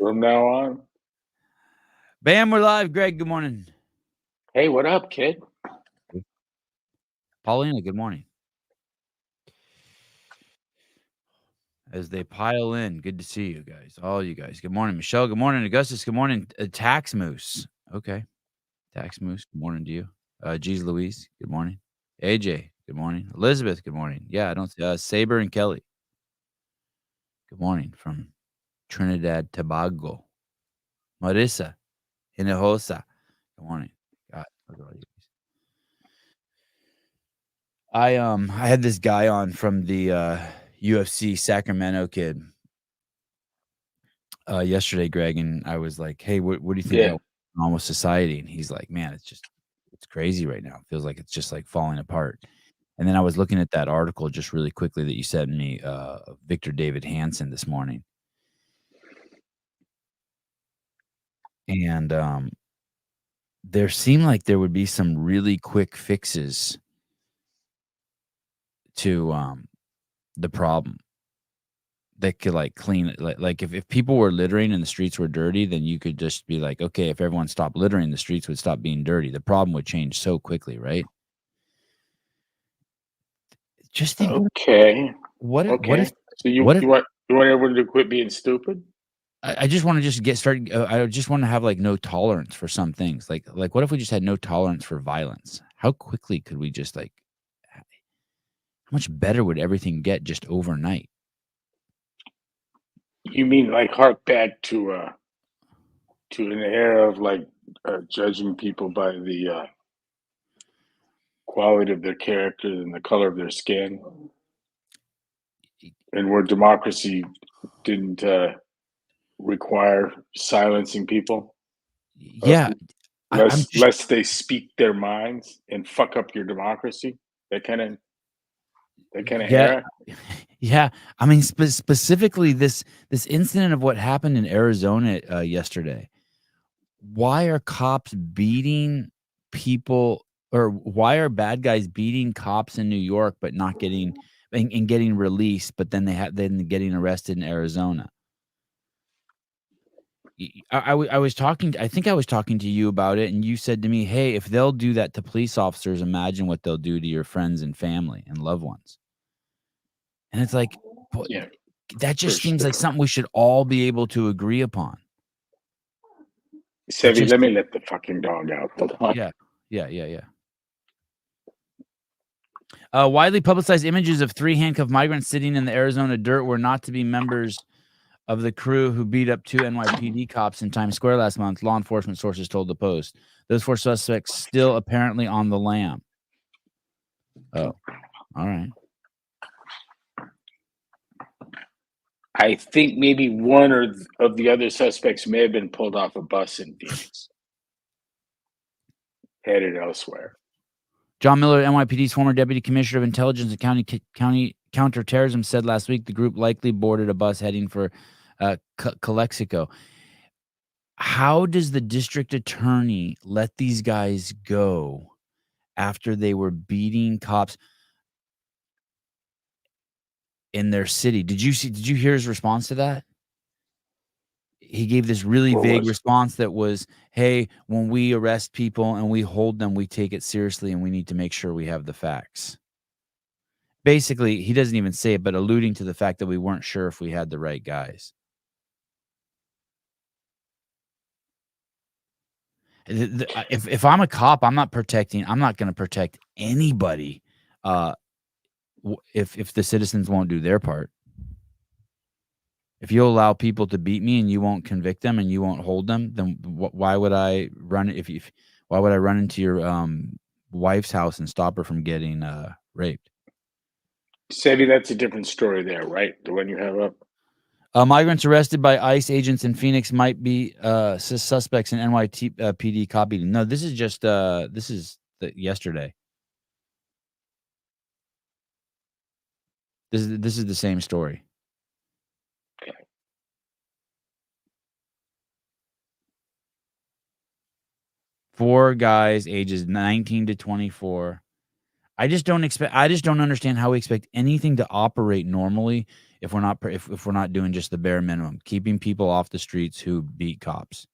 From now on. Bam, we're live. Greg, good morning. Hey, what up, kid? Paulina, good morning. As they pile in, good to see you guys, all you guys. Good morning, Michelle. Good morning, Augustus. Good morning, Tax Moose. Okay, Tax Moose. Good morning to you. Geez Louise. Good morning. AJ. Good morning. Elizabeth. Good morning. Yeah, I don't see Saber and Kelly. Good morning from Trinidad Tobago. Marissa Hinojosa. Good morning. God, look at all you guys. I had this guy on from the UFC Sacramento kid yesterday, Greg, and I was like, "Hey, what do you think about normal society?" And he's like, "Man, it's crazy right now. It feels like it's just like falling apart." And then I was looking at that article just really quickly that you sent me, Victor David Hansen this morning, and there seemed like there would be some really quick fixes to the problem that could like clean it. Like if people were littering and the streets were dirty, then you could just be like, okay, if everyone stopped littering, the streets would stop being dirty. The problem would change so quickly, right? Just think, Okay. what if So you want everyone to quit being stupid? I just want to just get started. I just want to have like no tolerance for some things. Like what if we just had no tolerance for violence? How quickly could we just like? How much better would everything get just overnight? You mean like hark back to an era of like judging people by the quality of their character and the color of their skin, and where democracy didn't require silencing people? Yeah, lest they speak their minds and fuck up your democracy. That kind of era. Yeah, I mean specifically this incident of what happened in Arizona yesterday. Why are cops beating people, or why are bad guys beating cops in New York but not getting and getting released, but then then getting arrested in Arizona? I was talking. I think I was talking to you about it, and you said to me, "Hey, if they'll do that to police officers, imagine what they'll do to your friends and family and loved ones." And it's like, that just seems like something we should all be able to agree upon. Sevi, let me let the fucking dog out. Hold on. Yeah. Widely publicized images of 3 handcuffed migrants sitting in the Arizona dirt were not to be members of the crew who beat up 2 NYPD cops in Times Square last month, law enforcement sources told the Post. Those 4 suspects still apparently on the lam. Oh, all right. I think maybe one of the other suspects may have been pulled off a bus in Phoenix, headed elsewhere. John Miller, NYPD's former deputy commissioner of intelligence and county counterterrorism, said last week the group likely boarded a bus heading for Calexico. How does the district attorney let these guys go after they were beating cops in their city? Did you hear his response to that? He gave this really vague response that was, "Hey, when we arrest people and we hold them, we take it seriously and we need to make sure we have the facts." Basically, he doesn't even say it, but alluding to the fact that we weren't sure if we had the right guys. If I'm a cop, I'm not going to protect anybody if the citizens won't do their part. If you allow people to beat me and you won't convict them and you won't hold them, then why would I run why would I run into your wife's house and stop her from getting raped? Sevi, that's a different story there, right? The one you have up. Migrants arrested by ICE agents in Phoenix might be suspects in NYPD cop beating. No, this is just yesterday. This is the same story. Okay. 4 guys ages 19 to 24. I just don't understand how we expect anything to operate normally if we're not doing just the bare minimum, keeping people off the streets who beat cops.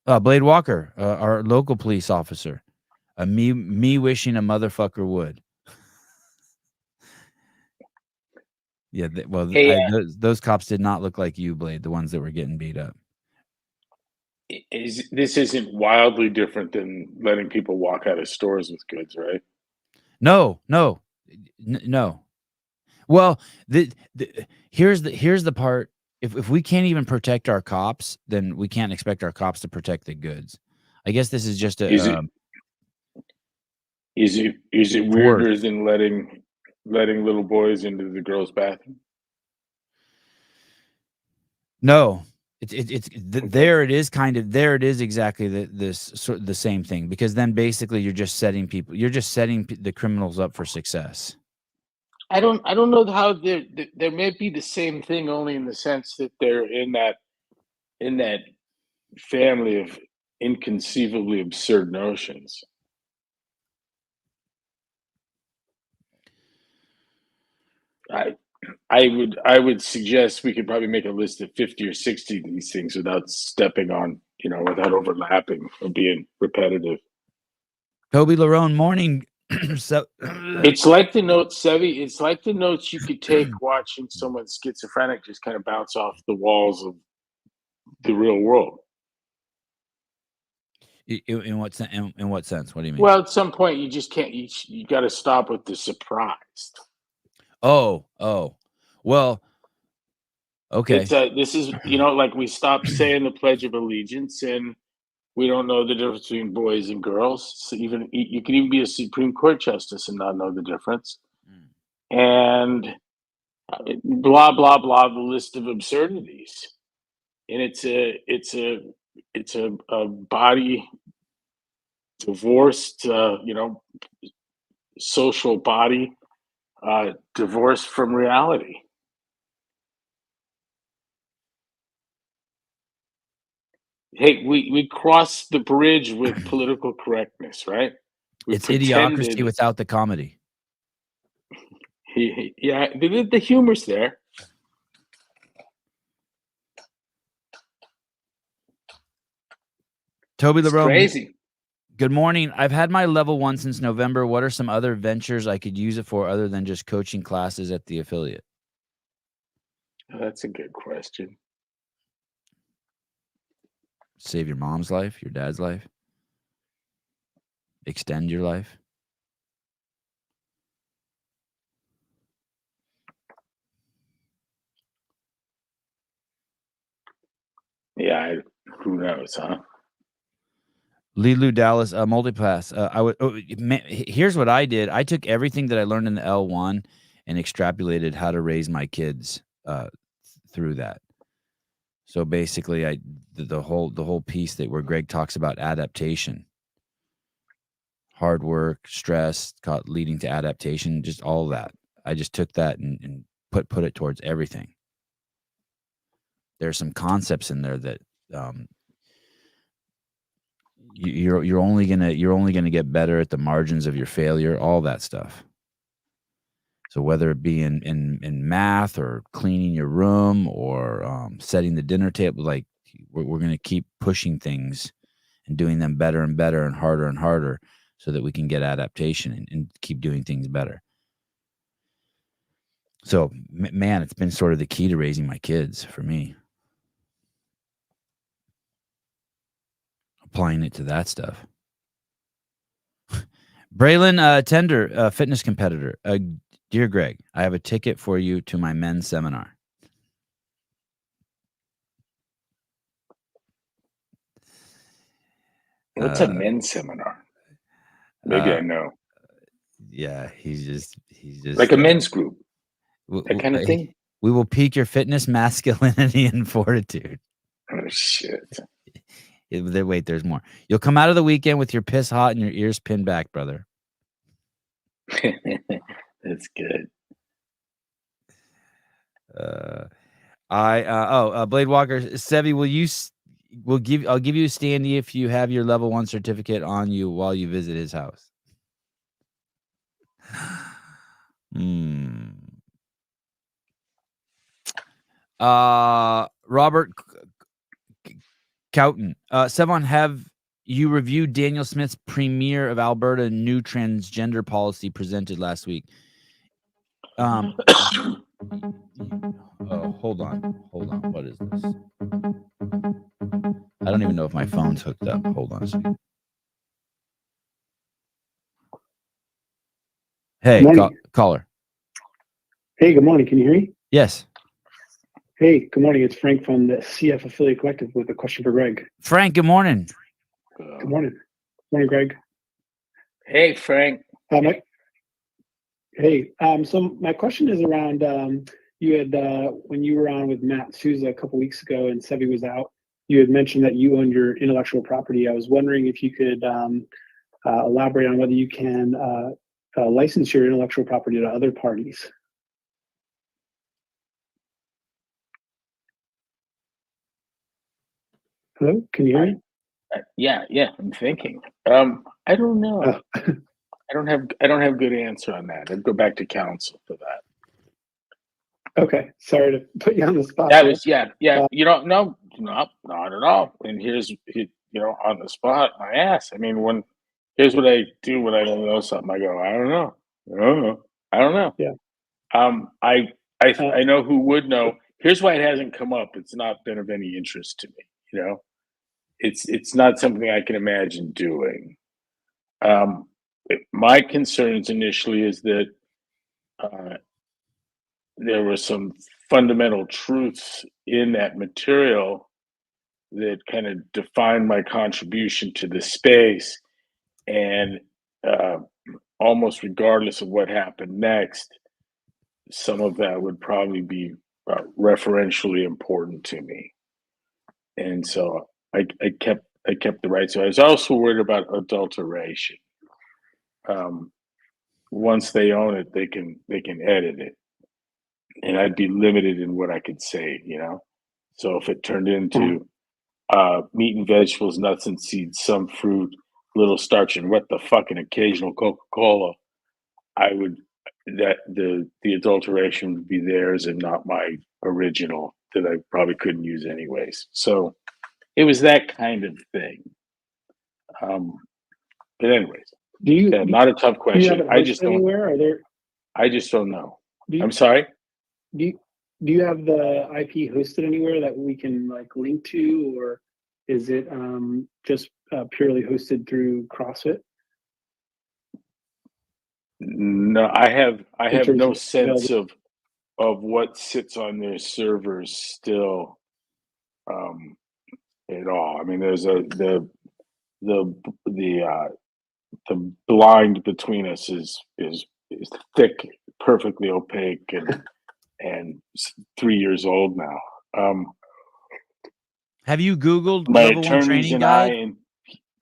Blade Walker, our local police officer, me wishing a motherfucker would. Yeah, Hey, those cops did not look like you, Blade, the ones that were getting beat up. this isn't wildly different than letting people walk out of stores with goods, right? No. Well, here's the part. If we can't even protect our cops, then we can't expect our cops to protect the goods. I guess this is just Is it weirder than letting little boys into the girls' bathroom? No, there it is exactly the same thing, because then basically you're just setting the criminals up for success. I don't know how there may be the same thing, only in the sense that they're in that family of inconceivably absurd notions. I would suggest we could probably make a list of 50 or 60 of these things without stepping on, without overlapping or being repetitive. Toby Larone, morning. It's like the notes, Sevi. It's like the notes you could take watching someone schizophrenic just kind of bounce off the walls of the real world. In what sense? What do you mean? Well, at some point you just can't. You got to stop with the surprise. Oh. Well, okay. This is like we stopped saying the Pledge of Allegiance, and we don't know the difference between boys and girls. So you can even be a Supreme Court justice and not know the difference. And blah blah blah, the list of absurdities. And it's a body divorced, social body divorced from reality. Hey, we crossed the bridge with political correctness, right? It's idiocracy without the comedy. Yeah, the humor's there. Toby Larone, crazy. Good morning. I've had my level 1 since November. What are some other ventures I could use it for other than just coaching classes at the affiliate? That's a good question. Save your mom's life, your dad's life, extend your life. Yeah, who knows, huh? Lilu Dallas, multipass. Here's what I did. I took everything that I learned in the L1 and extrapolated how to raise my kids through that. So basically, the whole piece where Greg talks about adaptation, hard work, stress, leading to adaptation, just all of that. I just took that and put it towards everything. There's some concepts in there that you're only gonna get better at the margins of your failure, all that stuff. So whether it be in math or cleaning your room or setting the dinner table, like we're gonna keep pushing things and doing them better and better and harder so that we can get adaptation and keep doing things better. So man, it's been sort of the key to raising my kids for me. Applying it to that stuff. Braylon Tender, fitness competitor. Dear Greg, I have a ticket for you to my men's seminar. What's a men's seminar? Maybe I know. Yeah, he's just like a men's group. That kind of thing. We will pique your fitness, masculinity, and fortitude. Oh shit. Wait, there's more. You'll come out of the weekend with your piss hot and your ears pinned back, brother. That's good. Blade Walker, Sevi, I'll give you a standee if you have your level 1 certificate on you while you visit his house. Robert Cowton. Sevan, have you reviewed Daniel Smith's premiere of Alberta new transgender policy presented last week? Oh, hold on. What is this? I don't even know if my phone's hooked up. Hold on a second. Hey, caller. Hey, good morning. Can you hear me? Yes. Hey, good morning. It's Frank from the CF Affiliate Collective with a question for Greg. Frank, good morning. Good morning. Morning, Greg. Hey, Frank. So my question is around, you had, when you were on with Matt Souza a couple weeks ago and Sevi was out, you had mentioned that you owned your intellectual property. I was wondering if you could elaborate on whether you can license your intellectual property to other parties. Hello, can you hear me? Yeah, I'm thinking. I don't know. Oh. I don't have good answer on that. I'd go back to counsel for that. Okay, sorry to put you on the spot. That was no, not at all. And here's on the spot, my ass. I mean, here's what I do when I don't know something. I go, I don't know. Yeah. I know who would know. Here's why it hasn't come up. It's not been of any interest to me. It's not something I can imagine doing. My concerns initially is that there were some fundamental truths in that material that kind of defined my contribution to the space, and almost regardless of what happened next, some of that would probably be referentially important to me, and so I kept the rights. So I was also worried about adulteration. Once they own it, they can edit it, and I'd be limited in what I could say. So if it turned into meat and vegetables, nuts and seeds, some fruit, little starch, and what the fucking occasional Coca-Cola, the adulteration would be theirs and not my original that I probably couldn't use anyways. So it was that kind of thing. But anyways, not a tough question. I just don't. I just don't know. I'm sorry. Do you have the IP hosted anywhere that we can link to, or is it just purely hosted through CrossFit? No, I have no sense of what sits on their servers still at all. I mean, there's the blind between us is thick, perfectly opaque, and 3 years old now. Have you Googled my level 1 training guide?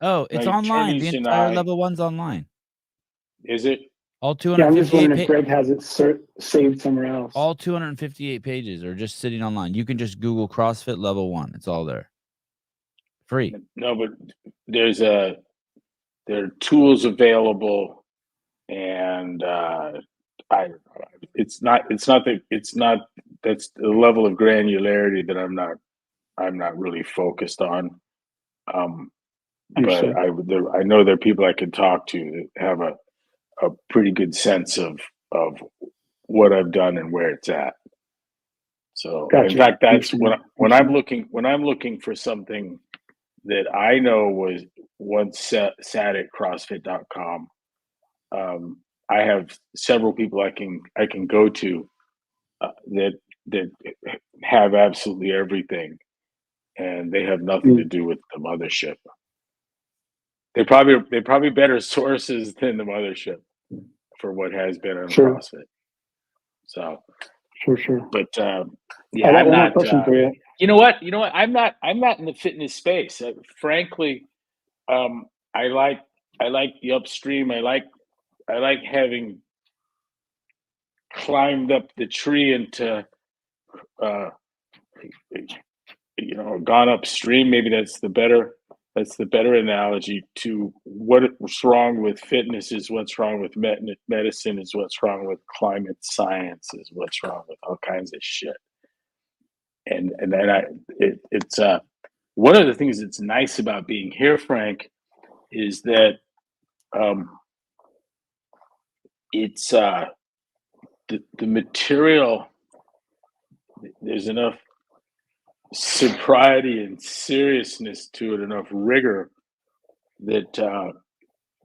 It's online. The entire level 1's online. Is it? All 258 I'm just wondering if Greg has it saved somewhere else. All 258 pages are just sitting online. You can just Google CrossFit level 1. It's all there. Free. No, but there are tools available, and that's the level of granularity that I'm not really focused on. But I know there are people I can talk to that have a pretty good sense of what I've done and where it's at. So gotcha. In fact, that's when I'm looking for something that I know was once sat at CrossFit.com. I have several people I can go to that have absolutely everything, and they have nothing to do with the mothership. They're probably better sources than the mothership for what has been on CrossFit. So sure. But I'm not. Question for you. You know what? I'm not in the fitness space. Frankly, I like the upstream. I like having climbed up the tree into gone upstream. Maybe that's the better analogy to what's wrong with fitness is what's wrong with medicine, is what's wrong with climate science, is what's wrong with all kinds of shit. it's one of the things that's nice about being here, Frank, is that it's the material. There's enough sobriety and seriousness to it, enough rigor that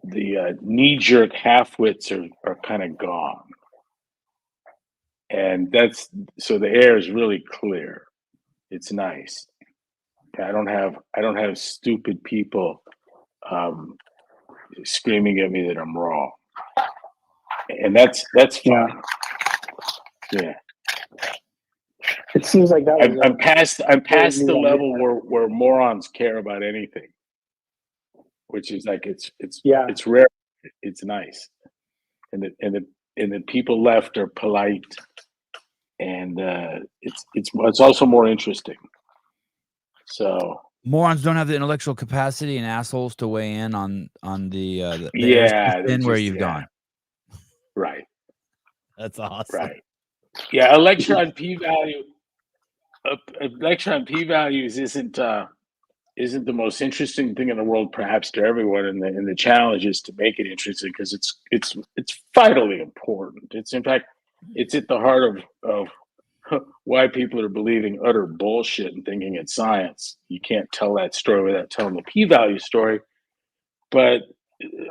the knee-jerk half-wits are kind of gone, and so the air is really clear. It's nice. I don't have stupid people screaming at me that I'm wrong, and that's fine. Yeah. It seems like that. I'm past the level where morons care about anything, which is like it's rare. It's nice, and the people left are polite, and it's also more interesting. So morons don't have the intellectual capacity and assholes to weigh in on the where you've gone. Right. That's awesome. Right. Yeah, a lecture on p-value. A lecture on p-values isn't the most interesting thing in the world, perhaps to everyone, and the challenge is to make it interesting because it's vitally important. It's in fact it's at the heart of why people are believing utter bullshit and thinking it's science. You can't tell that story without telling the p-value story. But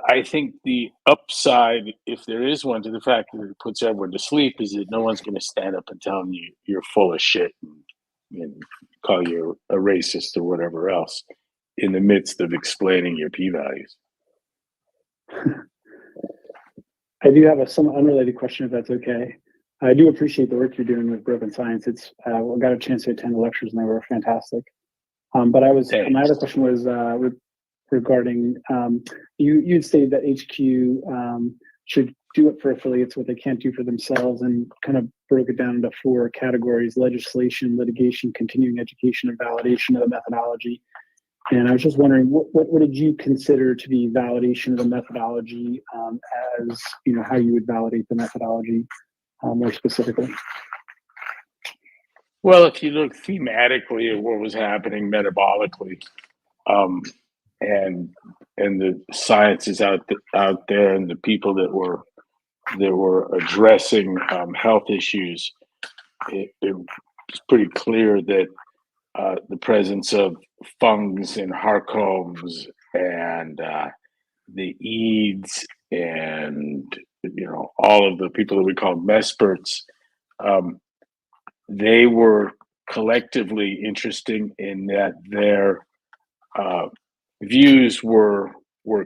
I think the upside, if there is one, to the fact that it puts everyone to sleep is that no one's going to stand up and tell you you're full of shit and call you a racist or whatever else in the midst of explaining your p-values. I do have a somewhat unrelated question, if that's okay. I do appreciate the work you're doing with Broken Science. I got a chance to attend the lectures and they were fantastic. But my other question was regarding you'd stated that HQ should do it for affiliates what they can't do for themselves, and kind of broke it down into 4 categories: legislation, litigation, continuing education, and validation of the methodology. And I was just wondering, what did you consider to be validation of the methodology, as how you would validate the methodology more specifically? Well, if you look thematically at what was happening metabolically, and the science is out there, and the people that were addressing health issues, it's pretty clear that the presence of fungs and Harcombs and the Eads and all of the people that we call mesperts, they were collectively interesting in that their views were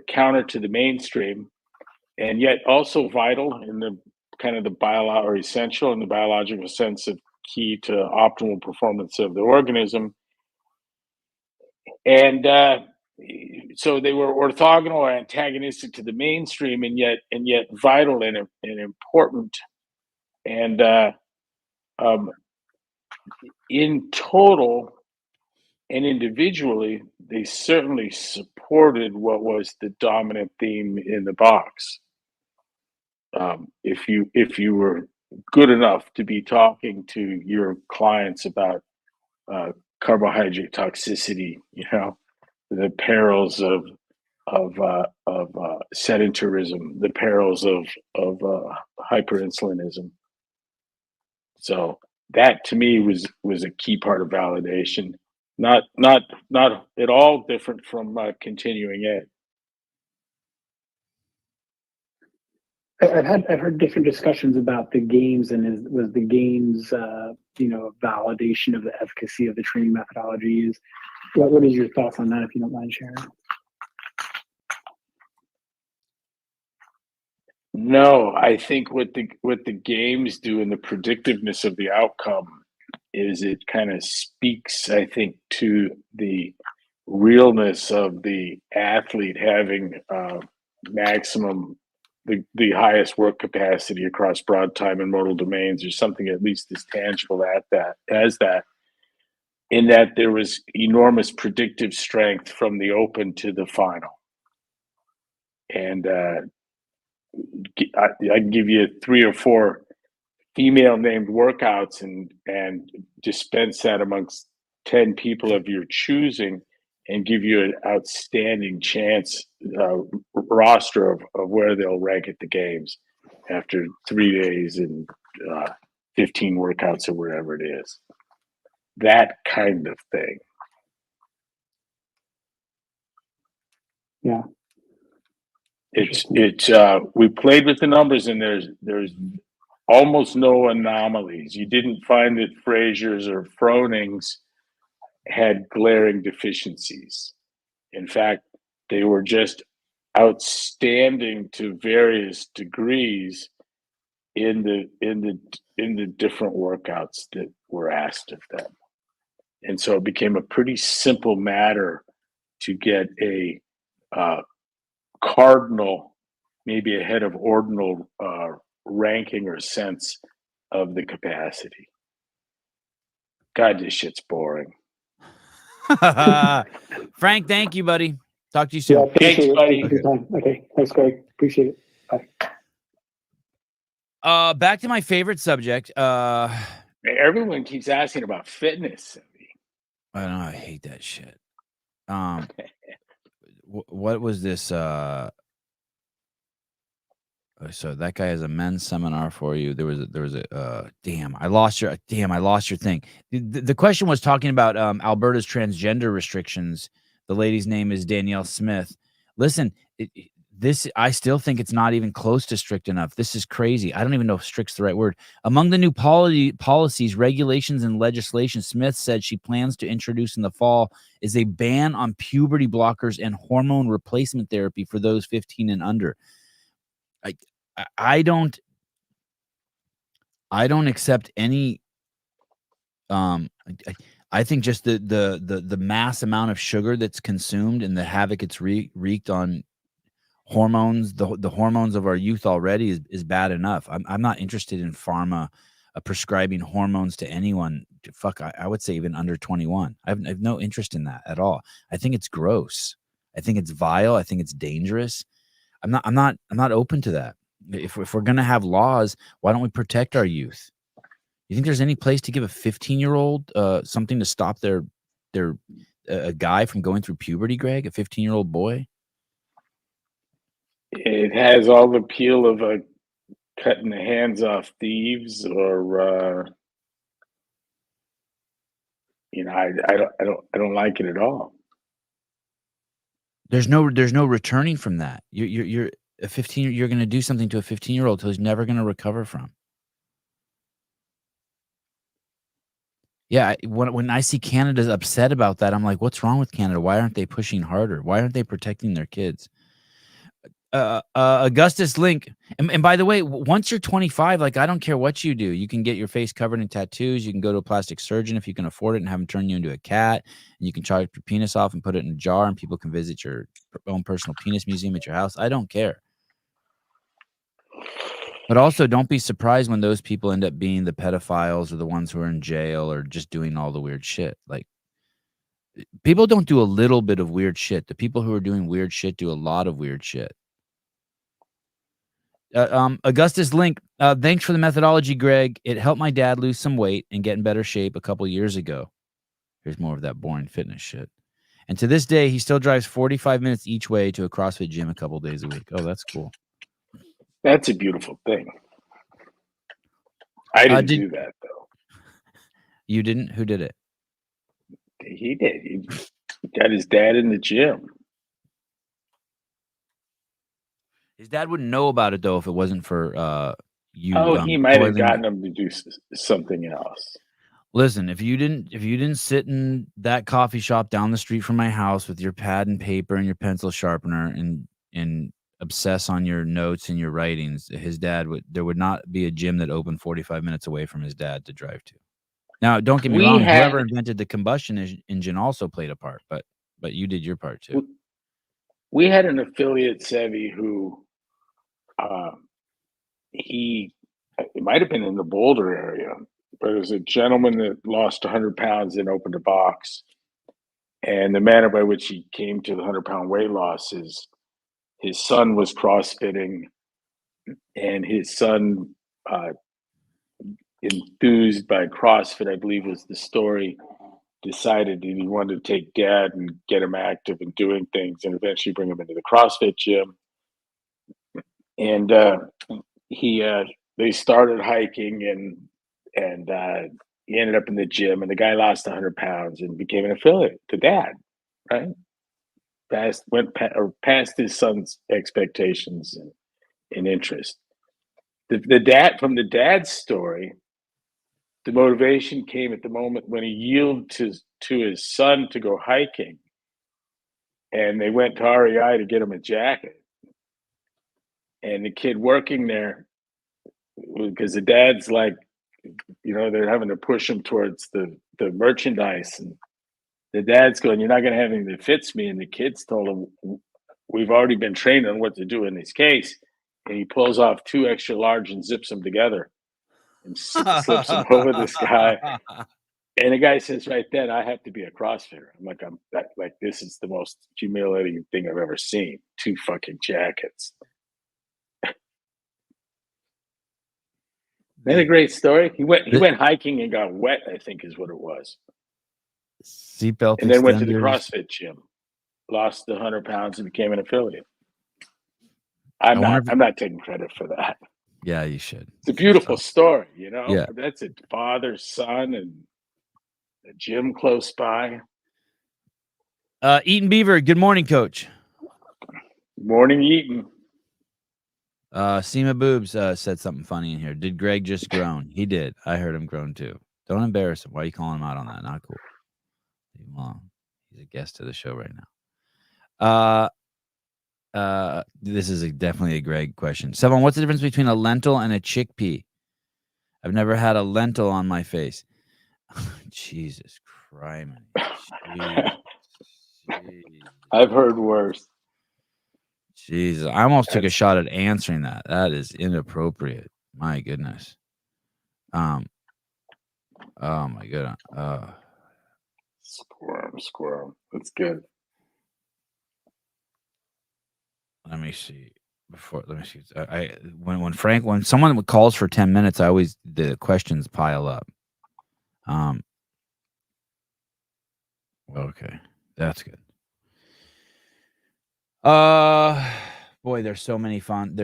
counter to the mainstream, and yet also vital in the kind of or essential in the biological sense of key to optimal performance of the organism. And so they were orthogonal or antagonistic to the mainstream, and yet vital and important. And in total and individually, they certainly supported what was the dominant theme in the box. If you were good enough to be talking to your clients about carbohydrate toxicity, the perils of sedentarism, the perils of hyperinsulinism. So that to me was a key part of validation. Not at all different from continuing ed. I've heard different discussions about the games, and was the games validation of the efficacy of the training methodologies. What is your thoughts on that, if you don't mind sharing? No, I think what the games do and the predictiveness of the outcome is it kind of speaks, I think, to the realness of the athlete having maximum, the highest work capacity across broad time and modal domains, or something at least as tangible as that, in that there was enormous predictive strength from the open to the final. And I can give you 3 or 4 female named workouts and dispense that amongst 10 people of your choosing and give you an outstanding chance roster of where they'll rank at the games after 3 days and 15 workouts or whatever it is. That kind of thing. Yeah. It's we played with the numbers, and there's almost no anomalies. You didn't find that Frazier's or Froning's had glaring deficiencies. In fact, they were just outstanding to various degrees in the different workouts that were asked of them. And so it became a pretty simple matter to get a cardinal, maybe ahead of ordinal ranking or sense of the capacity. God, this shit's boring. Frank, thank you, buddy. Talk to you soon. Yeah, Thanks, buddy. Thank you for your time. Okay, thanks, Greg. Appreciate it. Bye. Back to my favorite subject. Everyone keeps asking about fitness. I know, I hate that shit. What was this? So that guy has a men's seminar for you. There was a damn, I lost your thing. The question was talking about Alberta's transgender restrictions. The lady's name is Danielle Smith. Listen, I still think it's not even close to strict enough. This is crazy. I don't even know if strict's the right word. Among the new policies, regulations, and legislation Smith said she plans to introduce in the fall is a ban on puberty blockers and hormone replacement therapy for those 15 and under. I don't accept any. I think just the mass amount of sugar that's consumed and the havoc it's wreaked on hormones, the hormones of our youth already is bad enough. I'm not interested in pharma prescribing hormones to anyone. Fuck, I would say even under 21. I have no interest in that at all. I think it's gross. I think it's vile. I think it's dangerous. I'm not open to that. If we're gonna have laws, why don't we protect our youth? You think there's any place to give a 15-year-old something to stop a guy from going through puberty, Greg? A 15-year-old boy? It has all the appeal of cutting the hands off thieves, or I don't like it at all. There's no returning from that. You're a 15. You're going to do something to a 15-year-old who's never going to recover from. Yeah, when I see Canada's upset about that, I'm like, what's wrong with Canada? Why aren't they pushing harder? Why aren't they protecting their kids? Augustus Link, and by the way, once you're 25, like, I don't care what you do. You can get your face covered in tattoos. You can go to a plastic surgeon if you can afford it and have him turn you into a cat. And you can chop your penis off and put it in a jar, and people can visit your own personal penis museum at your house. I don't care. But also, don't be surprised when those people end up being the pedophiles or the ones who are in jail or just doing all the weird shit. Like, people don't do a little bit of weird shit. The people who are doing weird shit do a lot of weird shit. Augustus Link, thanks for the methodology, Greg. It helped my dad lose some weight and get in better shape a couple years ago. Here's more of that boring fitness shit. And to this day, he still drives 45 minutes each way to a CrossFit gym a couple days a week. Oh, that's cool. That's a beautiful thing. I didn't do that, though. You didn't? Who did it? He did. He got his dad in the gym. His dad wouldn't know about it, though, if it wasn't for you. Oh, he might have gotten him to do something else. Listen, if you didn't sit in that coffee shop down the street from my house with your pad and paper and your pencil sharpener and obsess on your notes and your writings, there would not be a gym that opened 45 minutes away from his dad to drive to. Now, don't get me wrong, whoever invented the combustion engine also played a part, but you did your part too. We had an affiliate, Sevi, who it might have been in the Boulder area, but it was a gentleman that lost 100 pounds and opened a box. And the manner by which he came to the 100-pound weight loss is his son was CrossFitting, and his son enthused by CrossFit, I believe was the story, decided that he wanted to take dad and get him active and doing things and eventually bring him into the CrossFit gym. And they started hiking and he ended up in the gym, and the guy lost 100 pounds and became an affiliate to dad, right? Past his son's expectations and interest. The dad, from the dad's story, the motivation came at the moment when he yielded to his son to go hiking, and they went to REI to get him a jacket. And the kid working there, because the dad's like, they're having to push him towards the merchandise, and the dad's going, "You're not going to have anything that fits me." And the kids told him, "We've already been trained on what to do in this case." And he pulls off 2 extra large and zips them together and slips them over this guy. And the guy says right then, "I have to be a CrossFitter." I'm like, this is the most humiliating thing I've ever seen. 2 fucking jackets. Isn't that a great story? He went hiking and got wet, I think is what it was. Seatbelt and then went to the extenders. CrossFit gym, lost the 100 pounds and became an affiliate. I'm not taking credit for that. Yeah, you should. It's a beautiful story, Yeah. That's a father, son, and a gym close by. Eaton Beaver, good morning, Coach. Morning, Eaton. Seema Boobs said something funny in here. Did Greg just groan? He did. I heard him groan too. Don't embarrass him. Why are you calling him out on that? Not cool. Leave him alone. He's a guest to the show right now. This is definitely a Greg question. Sevan, what's the difference between a lentil and a chickpea? I've never had a lentil on my face. Jesus Christ. I've heard worse. Jesus, I almost took a shot at answering that. That is inappropriate. My goodness. Oh my goodness. Squirm. That's good. Let me see. When someone calls for 10 minutes, the questions pile up. Okay, that's good. Boy, there's so many fun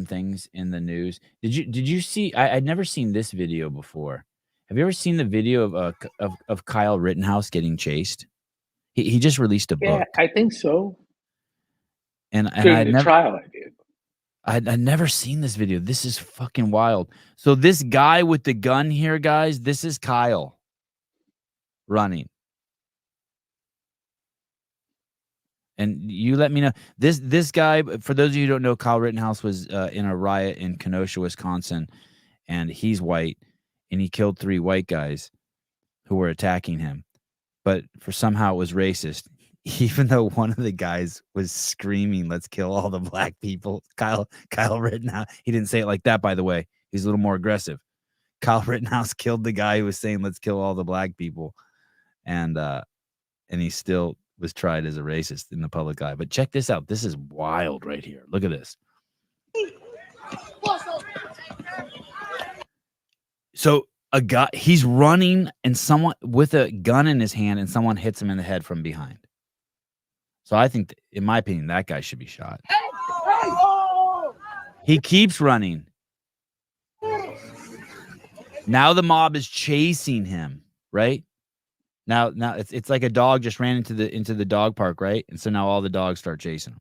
things in the news. Did you see? I'd never seen this video before. Have you ever seen the video of Kyle Rittenhouse getting chased? He just released a book. Yeah, I think so. And during the trial, I did. I'd never seen this video. This is fucking wild. So this guy with the gun here, guys, this is Kyle running. And you let me know. This guy, for those of you who don't know, Kyle Rittenhouse was in a riot in Kenosha, Wisconsin, and he's white, and he killed 3 white guys who were attacking him. But somehow it was racist, even though one of the guys was screaming, "Let's kill all the black people." Kyle Rittenhouse, he didn't say it like that, by the way. He's a little more aggressive. Kyle Rittenhouse killed the guy who was saying, "Let's kill all the black people," and he still was tried as a racist in the public eye. But check this out. This is wild right here. Look at this. So a guy, he's running, and someone with a gun in his hand, and someone hits him in the head from behind. So I think, in my opinion, that guy should be shot. He keeps running. Now the mob is chasing him, right? Now it's like a dog just ran into the dog park, right? And so now all the dogs start chasing him.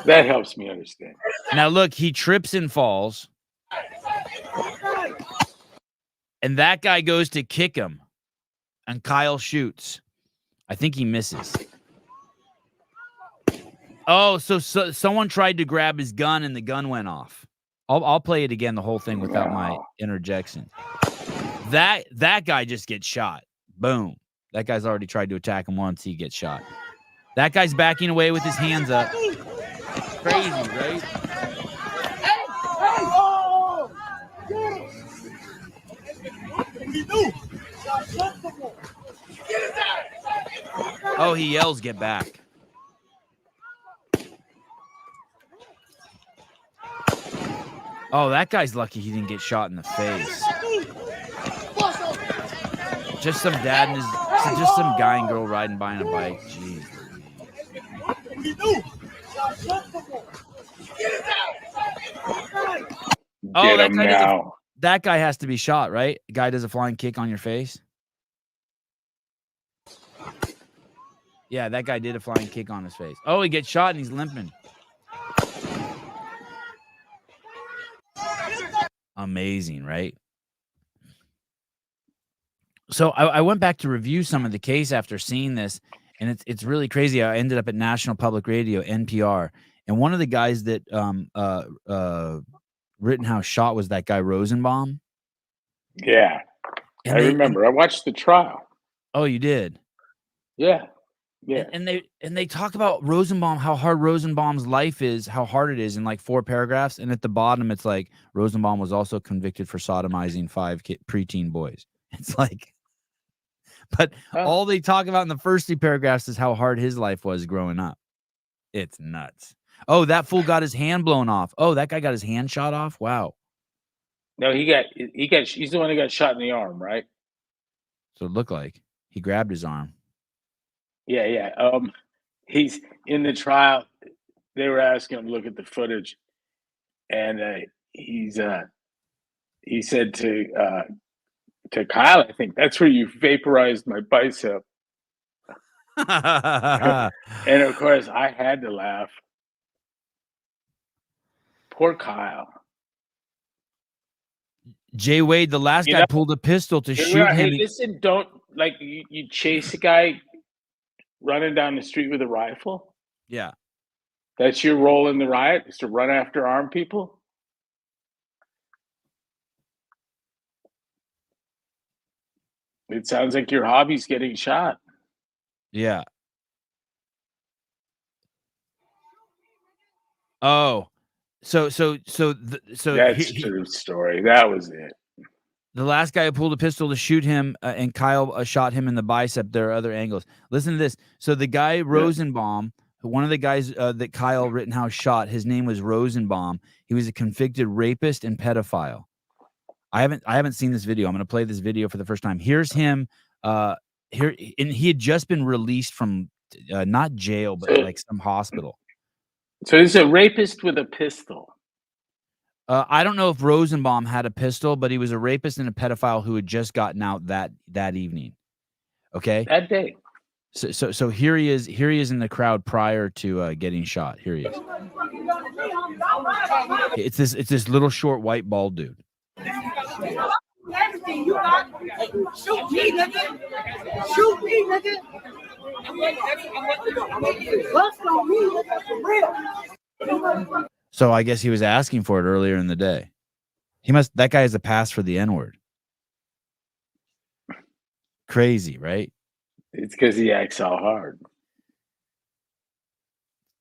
That helps me understand. Now look, he trips and falls. And that guy goes to kick him. And Kyle shoots. I think he misses. Oh, so someone tried to grab his gun and the gun went off. I'll play it again, the whole thing, without my interjection. That guy just gets shot. Boom. That guy's already tried to attack him once. He gets shot. That guy's backing away with his hands up. Crazy, right? Oh, he yells, "Get back." Oh, that guy's lucky he didn't get shot in the face. Just some dad and just some guy and girl riding by on a bike. Jeez. Oh, Get him now. That guy has to be shot, right? The guy does a flying kick on your face. Yeah, that guy did a flying kick on his face. Oh, he gets shot and he's limping. Amazing, right? So I went back to review some of the case after seeing this, and it's really crazy. I ended up at National Public Radio, NPR, and one of the guys that Rittenhouse shot was that guy Rosen Bomb. Yeah, I remember. I watched the trial. Oh, you did? Yeah. Yeah. And they talk about Rosen Bomb, how hard Rosen Bomb's life is, how hard it is in like 4 paragraphs. And at the bottom, it's like Rosen Bomb was also convicted for sodomizing 5 preteen boys. It's like, but all they talk about in the first 3 paragraphs is how hard his life was growing up. It's nuts. Oh, that fool got his hand blown off. Oh, that guy got his hand shot off. Wow. No, he's the one who got shot in the arm, right? So it looked like he grabbed his arm. Yeah. He's in the trial. They were asking him to look at the footage, and he said to Kyle, I think, that's where you vaporized my bicep. And of course, I had to laugh. Poor Kyle. Jay Wade, the last guy, pulled a pistol to shoot him. Hey, listen, don't you chase a guy running down the street with a rifle? Yeah. That's your role in the riot, is to run after armed people? It sounds like your hobby's getting shot. Yeah. Oh. So that's a true story. That was it. The last guy who pulled a pistol to shoot him, and Kyle shot him in the bicep. There are other angles. Listen to this. So the guy Rosen Bomb, one of the guys that Kyle Rittenhouse shot, his name was Rosen Bomb. He was a convicted rapist and pedophile. I haven't seen this video. I'm going to play this video for the first time. Here's him. And he had just been released from not jail, but like some hospital. So he's a rapist with a pistol. I don't know if Rosen Bomb had a pistol, but he was a rapist and a pedophile who had just gotten out that evening. Okay, that day. So here he is. Here he is in the crowd prior to getting shot. Here he is. It's this little short white bald dude. Everything you got, shoot me, nigga. Shoot me, nigga. Bust on me, nigga, for real. So I guess he was asking for it earlier in the day. That guy has a pass for the N-word. Crazy, right? It's because he acts all hard.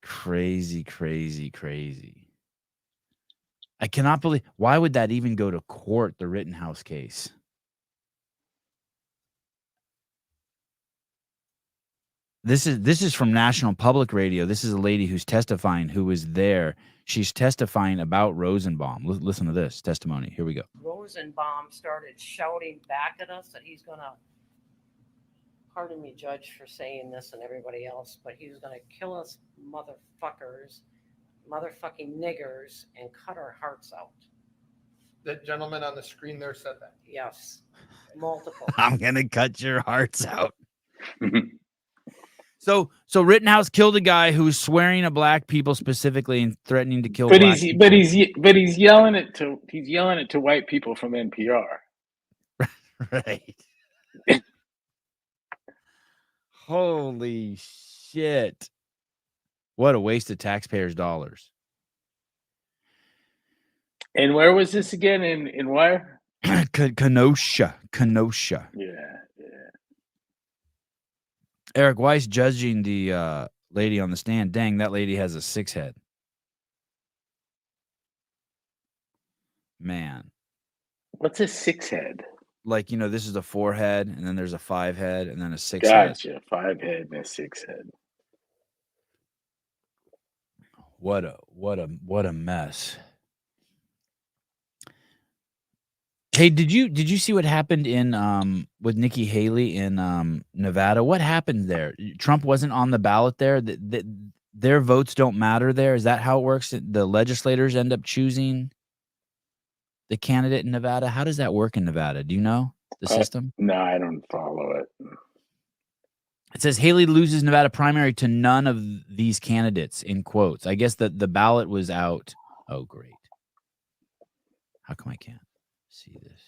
Crazy, crazy, crazy. I cannot believe, why would that even go to court, the Rittenhouse case? This is from National Public Radio. This is a lady who's testifying, who was there. She's testifying about Rosen Bomb. Listen to this testimony. Here we go. Rosen Bomb started shouting back at us that he's going to, pardon me, Judge, for saying this and everybody else, but he was going to kill us motherfuckers, motherfucking niggers, and cut our hearts out. The gentleman on the screen there said that. Yes, multiple. I'm going to cut your hearts out. So Rittenhouse killed a guy who was swearing at black people specifically and threatening to kill. But he's yelling it to white people from NPR. Right. Holy shit! What a waste of taxpayers' dollars. And where was this again? In where? Kenosha. Yeah. Eric Weiss judging the lady on the stand. Dang, that lady has a 6 head. Man. What's a 6 head? Like, this is a 4 head, and then there's a 5 head, and then a 6 head. Gotcha. 5 head and a 6 head. What a mess. Hey, did you see what happened in with Nikki Haley in Nevada? What happened there? Trump wasn't on the ballot there. Their votes don't matter there. Is that how it works? The legislators end up choosing the candidate in Nevada. How does that work in Nevada? Do you know the system? No, I don't follow it. It says Haley loses Nevada primary to none of these candidates, in quotes. I guess that the ballot was out. Oh, great. How come I can't see this?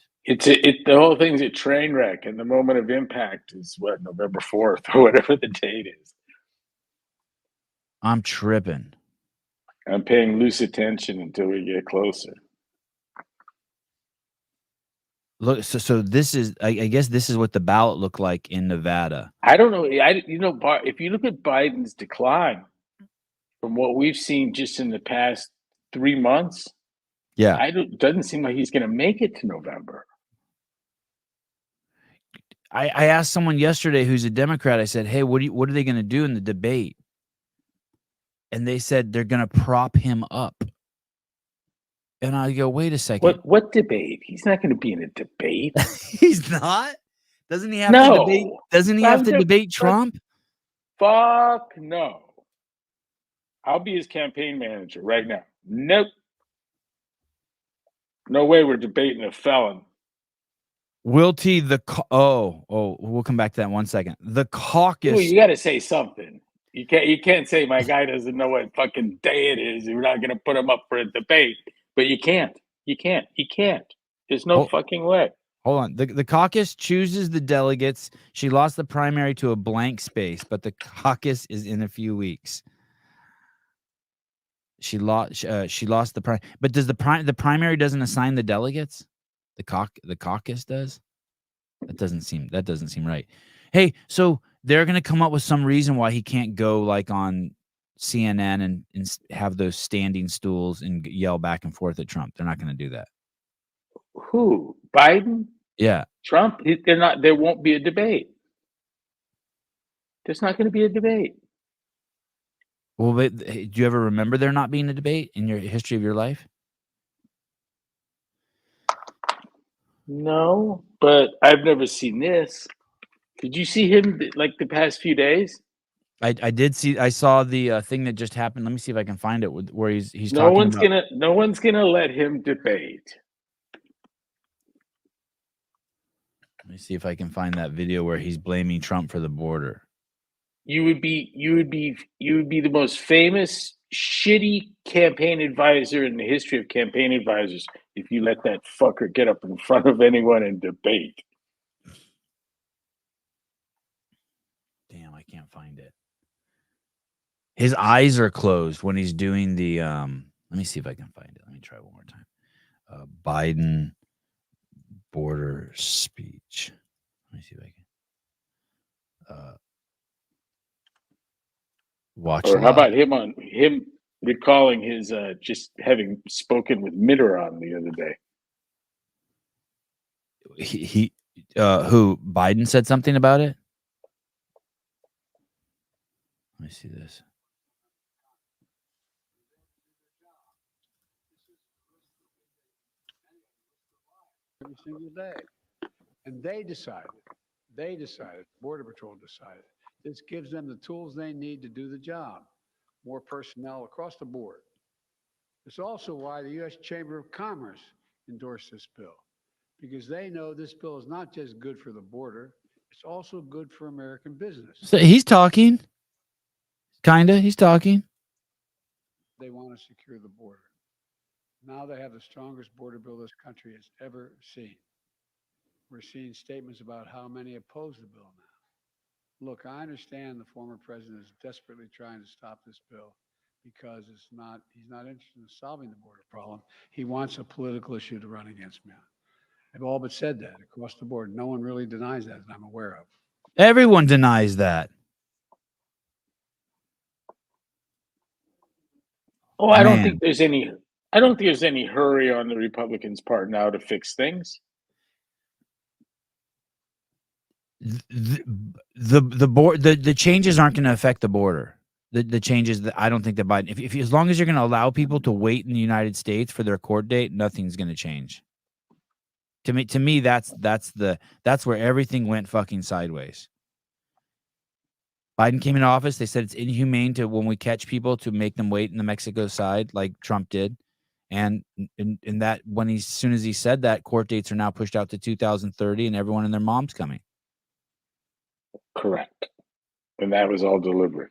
The whole thing's a train wreck, and the moment of impact is what, November 4th or whatever the date is. I'm tripping. I'm paying loose attention until we get closer. Look, so this is, I guess this is what the ballot looked like in Nevada. I don't know. If you look at Biden's decline from what we've seen just in the past 3 months, Yeah, it doesn't seem like he's going to make it to November. I asked someone yesterday who's a Democrat. I said, "Hey, what are they going to do in the debate?" And they said they're going to prop him up. And I go, "Wait a second. What debate? He's not going to be in a debate. He's not? Doesn't he have to debate? Doesn't he have to debate Trump? Fuck no. I'll be his campaign manager right now. Nope. No way we're debating a felon. Will T we'll come back to that in 1 second. The caucus. Well, you got to say something. You can't say my guy doesn't know what fucking day it is. We're not going to put him up for a debate. But you can't. He can't. There's no fucking way. Hold on. The caucus chooses the delegates. She lost the primary to a blank space, but the caucus is in a few weeks. She lost the primary. But does the primary doesn't assign the delegates? The caucus does? That doesn't seem right. Hey, so they're going to come up with some reason why he can't go like on CNN and have those standing stools and yell back and forth at Trump. They're not going to do that. Who? Biden? Yeah. Trump? They're not. There won't be a debate. There's not going to be a debate. Well, do you ever remember there not being a debate in your history of your life? No, but I've never seen this. Did you see him like the past few days? I did see. I saw the thing that just happened. Let me see if I can find it where he's No talking. No one's gonna let him debate. Let me see if I can find that video where he's blaming Trump for the border. You would be the most famous shitty campaign advisor in the history of campaign advisors if you let that fucker get up in front of anyone and debate. Damn, I can't find it. His eyes are closed when he's doing the let me see if I can find it. Let me try one more time. Biden border speech. Let me see if I can watch. Or how about him recalling his just having spoken with Mitterrand the other day? He who Biden said something about it? Let me see this. Every single day. And they decided, Border Patrol decided, this gives them the tools they need to do the job. More personnel across the board. It's also why the U.S. Chamber of Commerce endorsed this bill, because they know this bill is not just good for the border, it's also good for American business. So he's talking. He's talking. They want to secure the border. Now they have the strongest border bill this country has ever seen. We're seeing statements about how many oppose the bill now. Look, I understand the former president is desperately trying to stop this bill because he's not interested in solving the border problem. He wants a political issue to run against me on. They've all but said that across the board. No one really denies that I'm aware of. Everyone denies that. Oh, I don't think there's any hurry on the Republicans' part now to fix things. The changes aren't going to affect the border. The changes that I don't think that Biden, if as long as you're going to allow people to wait in the United States for their court date, nothing's going to change. To me, that's where everything went fucking sideways. Biden came into office. They said it's inhumane to, when we catch people, to make them wait in the Mexico side like Trump did. And that as soon as he said that, court dates are now pushed out to 2030 and everyone and their mom's coming. Correct. And that was all deliberate.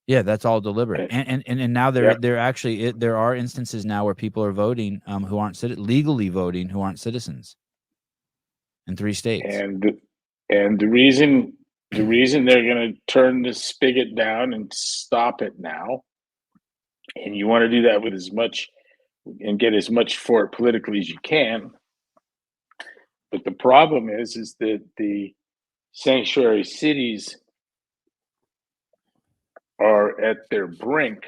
Yeah, that's all deliberate. And now they're actually, there are instances now where people are voting who aren't legally voting who aren't citizens in 3 states. And the reason they're going to turn the spigot down and stop it now, and you want to do that with as much and get as much for it politically as you can. But the problem is that the sanctuary cities are at their brink,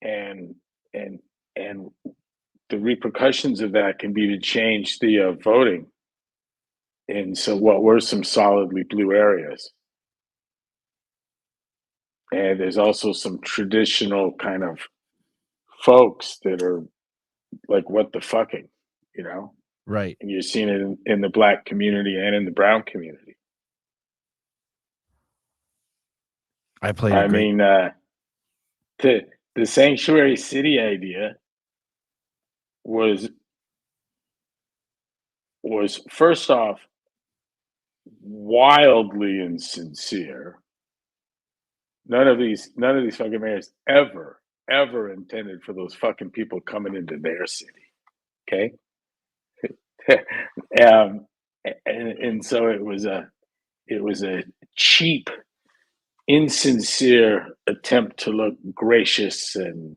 and the repercussions of that can be to change the voting in what were some solidly blue areas. And there's also some traditional kind of folks that are like, what the fucking, Right. And you're seeing it in the Black community and in the brown community. I mean, the sanctuary city idea was first off wildly insincere. None of these fucking mayors ever intended for those fucking people coming into their city. Okay. And so it was a cheap, insincere attempt to look gracious and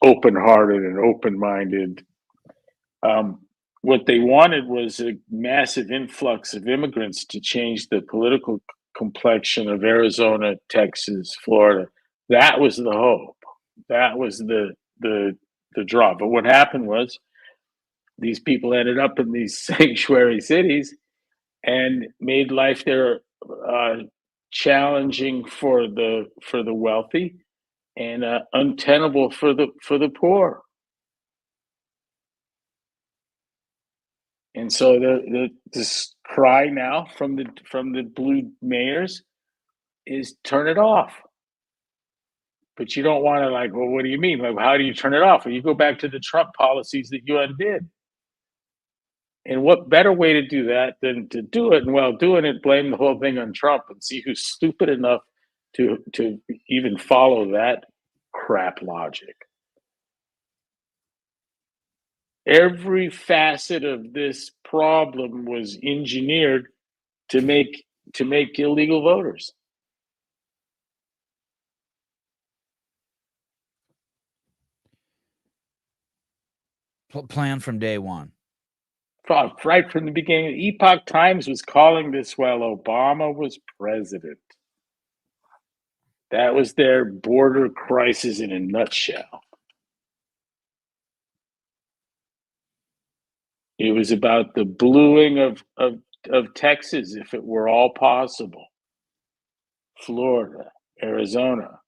open-hearted and open-minded. What they wanted was a massive influx of immigrants to change the political complexion of Arizona, Texas, Florida. That was the hope. That was the draw. But what happened was these people ended up in these sanctuary cities and made life there challenging for the wealthy and untenable for the poor. And so this cry now from the blue mayors is turn it off. But you don't want to well, what do you mean? Like, how do you turn it off? Well, you go back to the Trump policies that you undid. And what better way to do that than to do it? And while doing it, blame the whole thing on Trump and see who's stupid enough to even follow that crap logic. Every facet of this problem was engineered to make illegal voters. Plan from day one. Right from the beginning. Epoch Times was calling this while Obama was president. That was their border crisis in a nutshell. It was about the bluing of Texas, if it were all possible. Florida, Arizona.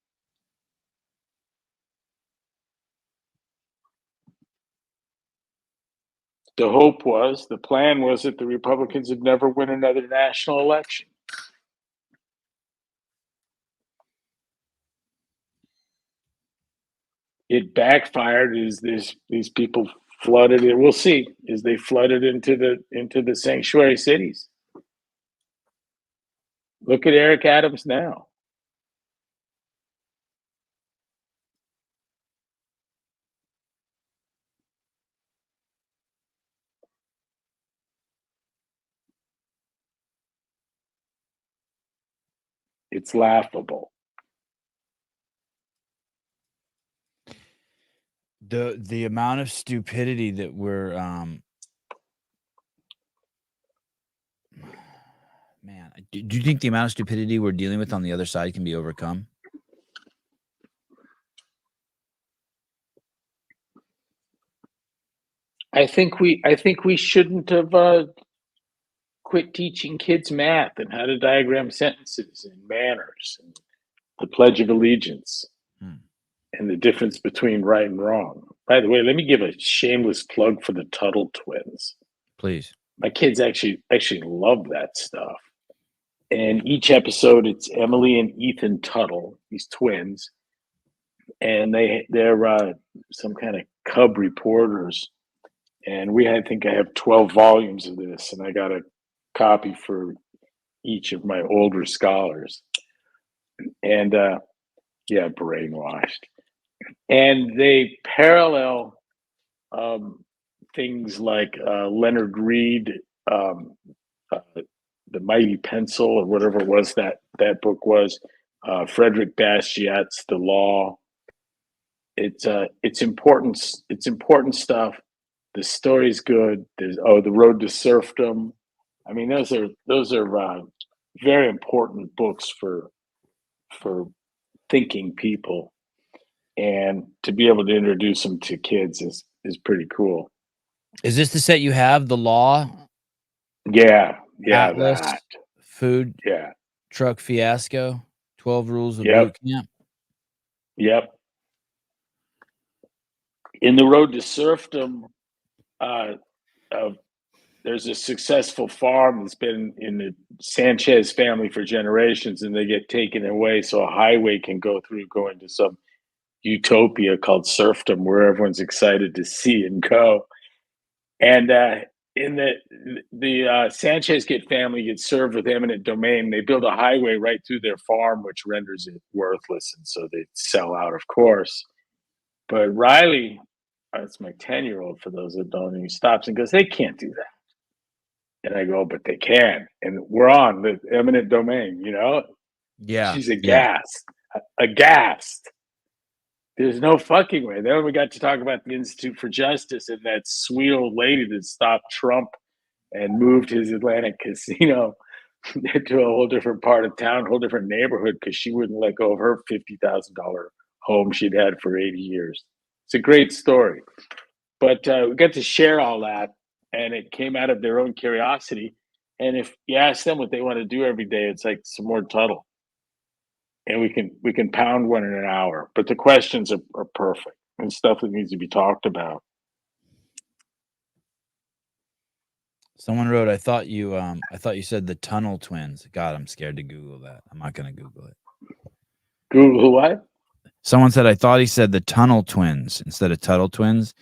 The plan was that the Republicans would never win another national election. It backfired as these people flooded it. We'll see as they flooded into the sanctuary cities. Look at Eric Adams now. It's laughable. The amount of stupidity that we're man, do you think the amount of stupidity we're dealing with on the other side can be overcome? I think we shouldn't have quit teaching kids math and how to diagram sentences and manners and the Pledge of Allegiance and the difference between right and wrong. By the way, let me give a shameless plug for the Tuttle Twins. Please. My kids actually love that stuff. And each episode, it's Emily and Ethan Tuttle, these twins, and they're some kind of cub reporters. And I think I have 12 volumes of this, and I got a copy for each of my older scholars. And brainwashed. And they parallel things like Leonard Reed, The Mighty Pencil, or whatever it was that book was, Frederick Bastiat's The Law. It's important. It's important stuff. The story's good. There's The Road to Serfdom. I mean, those are very important books for thinking people, and to be able to introduce them to kids is pretty cool. Is this the set you have? The Law? Yeah, Atlas, that. Food Yeah, Truck Fiasco, 12 Rules of Yep. Boot Camp. Yep. In The Road to Serfdom, there's a successful farm that's been in the Sanchez family for generations, and they get taken away so a highway can go into some utopia called serfdom, where everyone's excited to see and go. And in the Sanchez family gets served with eminent domain. They build a highway right through their farm, which renders it worthless, and so they sell out, of course. But Riley, that's my 10-year-old, for those that don't know, he stops and goes, "They can't do that." And I go, "But they can." And we're on the eminent domain, you know? Yeah. She's aghast. There's no fucking way. Then we got to talk about the Institute for Justice and that sweet old lady that stopped Trump and moved his Atlantic casino to a whole different part of town, whole different neighborhood, because she wouldn't let go of her $50,000 home she'd had for 80 years. It's a great story. But we got to share all that, and it came out of their own curiosity. And if you ask them what they want to do every day, it's like some more Tuttle. And we can pound one in an hour. But the questions are perfect and stuff that needs to be talked about. Someone wrote, I thought you said the Tunnel Twins. God, I'm scared to Google that. I'm not going to Google it. Google what? Someone said, I thought he said the Tunnel Twins instead of Tuttle Twins.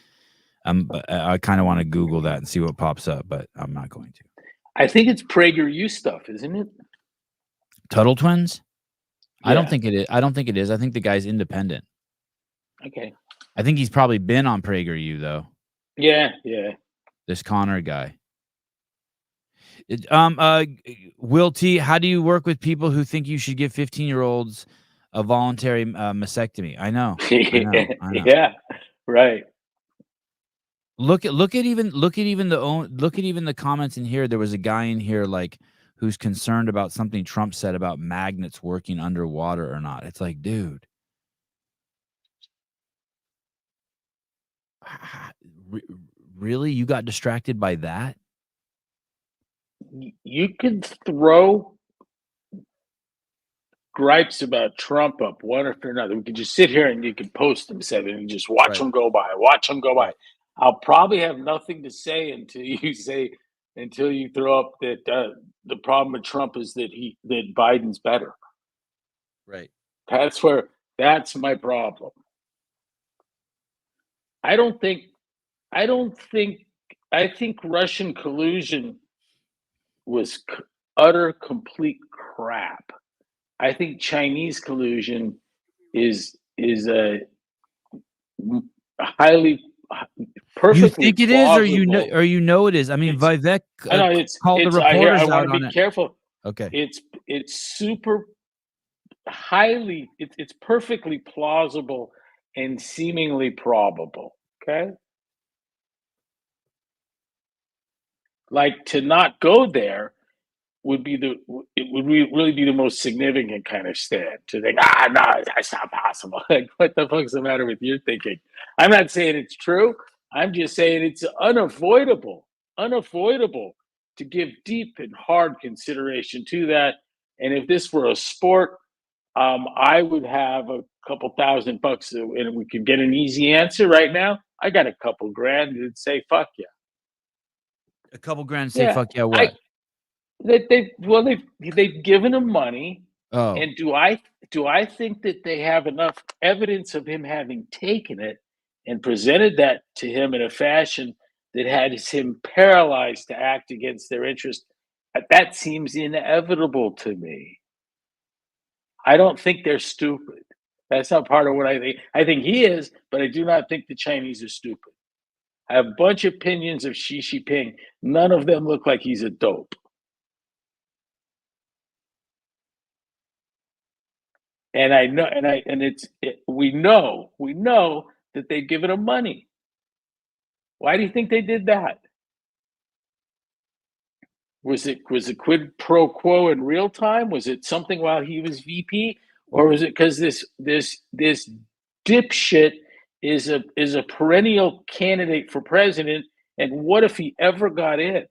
I kind of want to Google that and see what pops up, but I'm not going to. I think it's PragerU stuff, isn't it? Tuttle Twins? Yeah. I don't think it is. I think the guy's independent. Okay. I think he's probably been on PragerU, though. Yeah. This Connor guy. Will T, how do you work with people who think you should give 15-year-olds a voluntary mastectomy? I know. Yeah, right. Look at even the comments in here. There was a guy in here who's concerned about something Trump said about magnets working underwater or not. It's like, dude, really? You got distracted by that? You can throw gripes about Trump up one after another. We could just sit here and you can post them, Sevan, and just watch them go by. I'll probably have nothing to say until you throw up that the problem with Trump is that Biden's better. Right. That's my problem. I think Russian collusion was utter complete crap. I think Chinese collusion is a highly perfectly. You think it is, or you know it is? I mean, Vivek called the reporters out on it. I want to be careful. Okay. It's super highly. It's perfectly plausible and seemingly probable. Okay. Like, to not go there would really be the most significant kind of stand. To think, no, that's not possible. Like, what the fuck's the matter with your thinking? I'm not saying it's true. I'm just saying it's unavoidable to give deep and hard consideration to that. And if this were a sport, I would have a couple $1,000 and we could get an easy answer right now. I got a couple grand and say fuck yeah. A couple grand say Yeah, fuck yeah what? They've given him money. Oh, And do I think that they have enough evidence of him having taken it and presented that to him in a fashion that had him paralyzed to act against their interest? That seems inevitable to me. I don't think they're stupid. That's not part of what I think. I think he is, but I do not think the Chinese are stupid. I have a bunch of opinions of Xi Jinping. None of them look like he's a dope. And I know, we know that they've given him money. Why do you think they did that? Was it quid pro quo in real time? Was it something while he was VP, or was it because this dipshit is a perennial candidate for president? And what if he ever got in?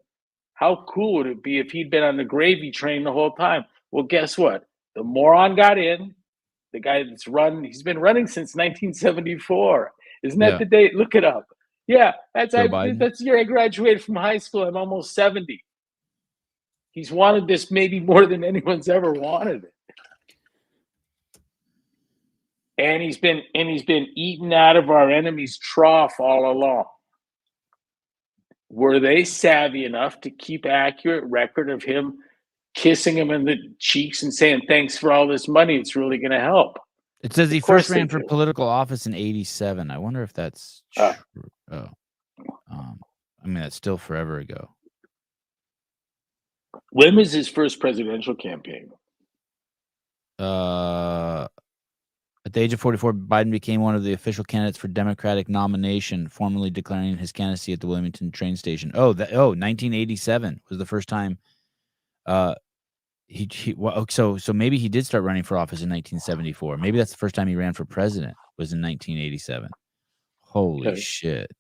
How cool would it be if he'd been on the gravy train the whole time? Well, guess what? The moron got in. The guy he's been running since 1974. Isn't that the date? Look it up. Yeah, that's the year I graduated from high school. I'm almost 70. He's wanted this maybe more than anyone's ever wanted it. And he's been eaten out of our enemy's trough all along. Were they savvy enough to keep accurate record of him kissing him in the cheeks and saying, thanks for all this money, it's really going to help? It says he first ran for political office in 1987. I wonder if that's true. I mean, that's still forever ago. When was his first presidential campaign? At the age of 44, Biden became one of the official candidates for Democratic nomination, formally declaring his candidacy at the Wilmington train station. 1987 was the first time. So maybe he did start running for office in 1974. Maybe that's the first time he ran for president, was in 1987. Holy shit.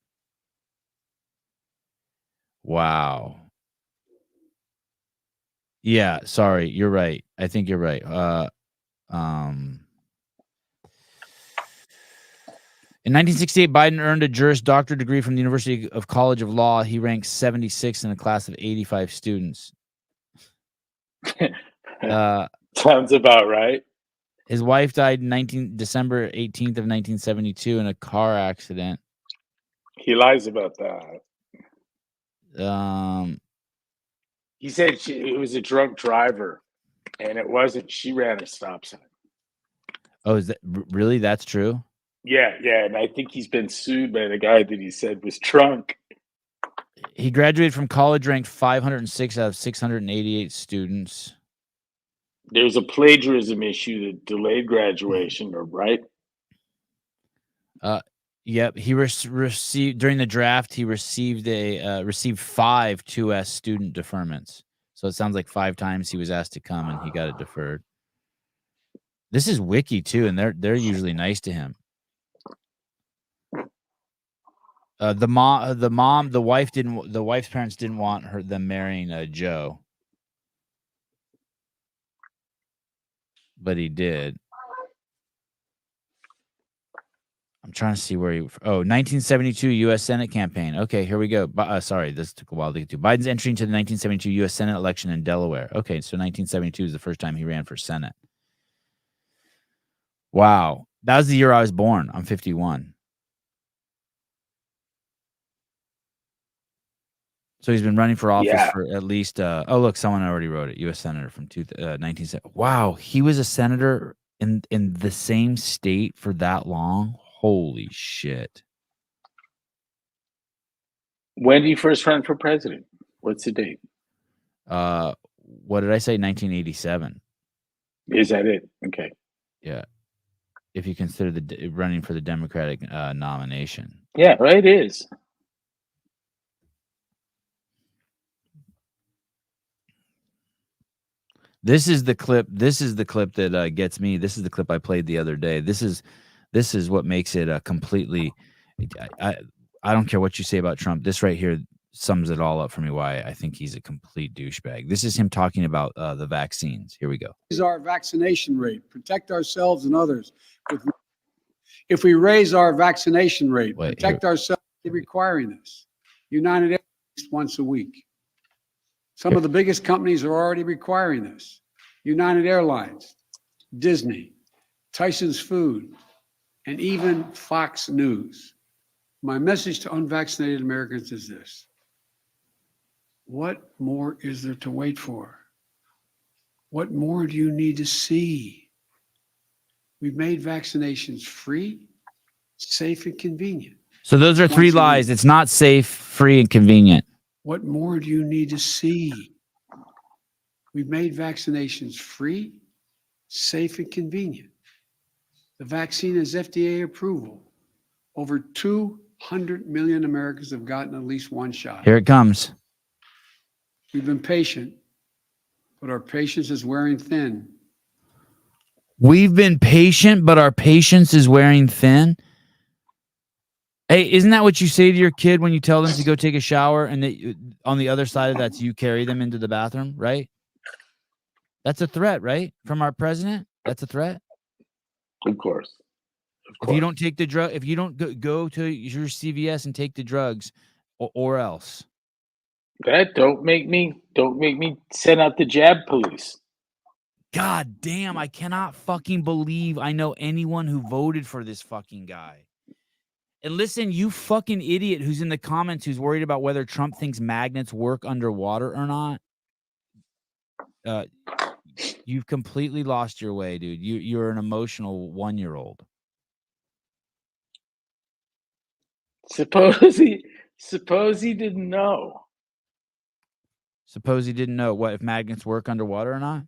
Wow. Yeah, sorry, you're right. I think you're right. In 1968, Biden earned a Juris Doctor degree from the University of College of Law. He ranked 76 in a class of 85 students. Sounds about right. His wife died December 18th of 1972 in a car accident. He lies about that. He said it was a drunk driver, and it wasn't. She ran a stop sign. Oh, is that really? That's true? Yeah, and I think he's been sued by the guy that he said was drunk. He graduated from college ranked 506 out of 688 students. There's a plagiarism issue that delayed graduation, right? Yep. He received during the draft. He received 5 2S student deferments. So it sounds like 5 times he was asked to come and he got it deferred. This is Wiki too, and they're usually nice to him. The wife's parents didn't want them marrying Joe, but he did. I'm trying to see where 1972 U.S. Senate campaign. Okay, here we go. Sorry, this took a while to get to. Biden's entry into the 1972 U.S. Senate election in Delaware. Okay, so 1972 is the first time he ran for Senate. Wow, that was the year I was born. I'm 51. So he's been running for office for at least. Look, someone already wrote it. U.S. Senator from 1970. Wow, he was a senator in the same state for that long. Holy shit! When did he first run for president? What's the date? What did I say? 1987. Is that it? Okay. Yeah. If you consider the running for the Democratic nomination. Yeah, right. It is. This is the clip that gets me. This is the clip I played the other day. This is what makes it completely. I don't care what you say about Trump. This right here sums it all up for me. Why I think he's a complete douchebag. This is him talking about the vaccines. Here we go. Is our vaccination rate. Protect ourselves and others. if we raise our vaccination rate, Wait, protect ourselves, they're requiring this. United Airlines once a week. Some of the biggest companies are already requiring this. United Airlines, Disney, Tyson's Food, and even Fox News. My message to unvaccinated Americans is this. What more is there to wait for? What more do you need to see? We've made vaccinations free, safe, and convenient. So those are three Once a lies. week. It's not safe, free, and convenient. What more do you need to see? We've made vaccinations free, safe, and convenient. The vaccine has FDA approval. Over 200 million Americans have gotten at least one shot. Here it comes. We've been patient, but our patience is wearing thin. We've been patient, but our patience is wearing thin. Hey, isn't that what you say to your kid when you tell them to go take a shower and that on the other side of that's you carry them into the bathroom, right? That's a threat, right? From our president? That's a threat? Of course. If you don't take the drug, if you don't go to your CVS and take the drugs or else. That don't make me send out the jab police. God damn, I cannot fucking believe I know anyone who voted for this fucking guy. And listen, you fucking idiot who's in the comments who's worried about whether Trump thinks magnets work underwater or not. You've completely lost your way, dude. You're an emotional 1-year-old. Suppose he didn't know. Suppose he didn't know what if magnets work underwater or not?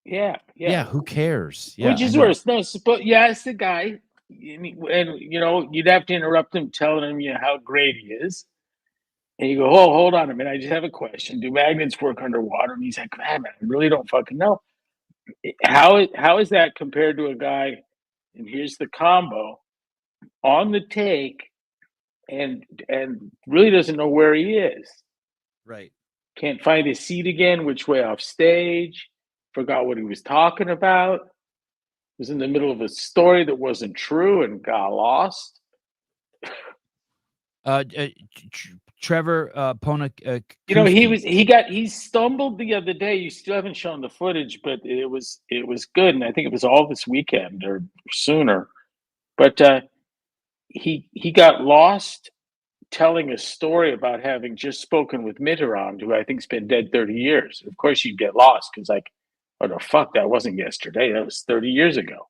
Yeah. Yeah, who cares? Yeah, Which is worse? No, suppose it's the guy, and you'd have to interrupt him, telling him how great he is, and you go, "Oh, hold on a minute, I just have a question. Do magnets work underwater?" And he's like, "Man, I really don't fucking know." How is that compared to a guy? And here's the combo on the take, and really doesn't know where he is. Right. Can't find his seat again. Which way off stage? Forgot what he was talking about. Was in the middle of a story that wasn't true and got lost. Trevor Pona. He stumbled the other day. You still haven't shown the footage, but it was good, and I think it was all this weekend or sooner. But he got lost telling a story about having just spoken with Mitterrand, who I think's been dead 30 years. Of course, you'd get lost because oh no, fuck, that wasn't yesterday. That was 30 years ago.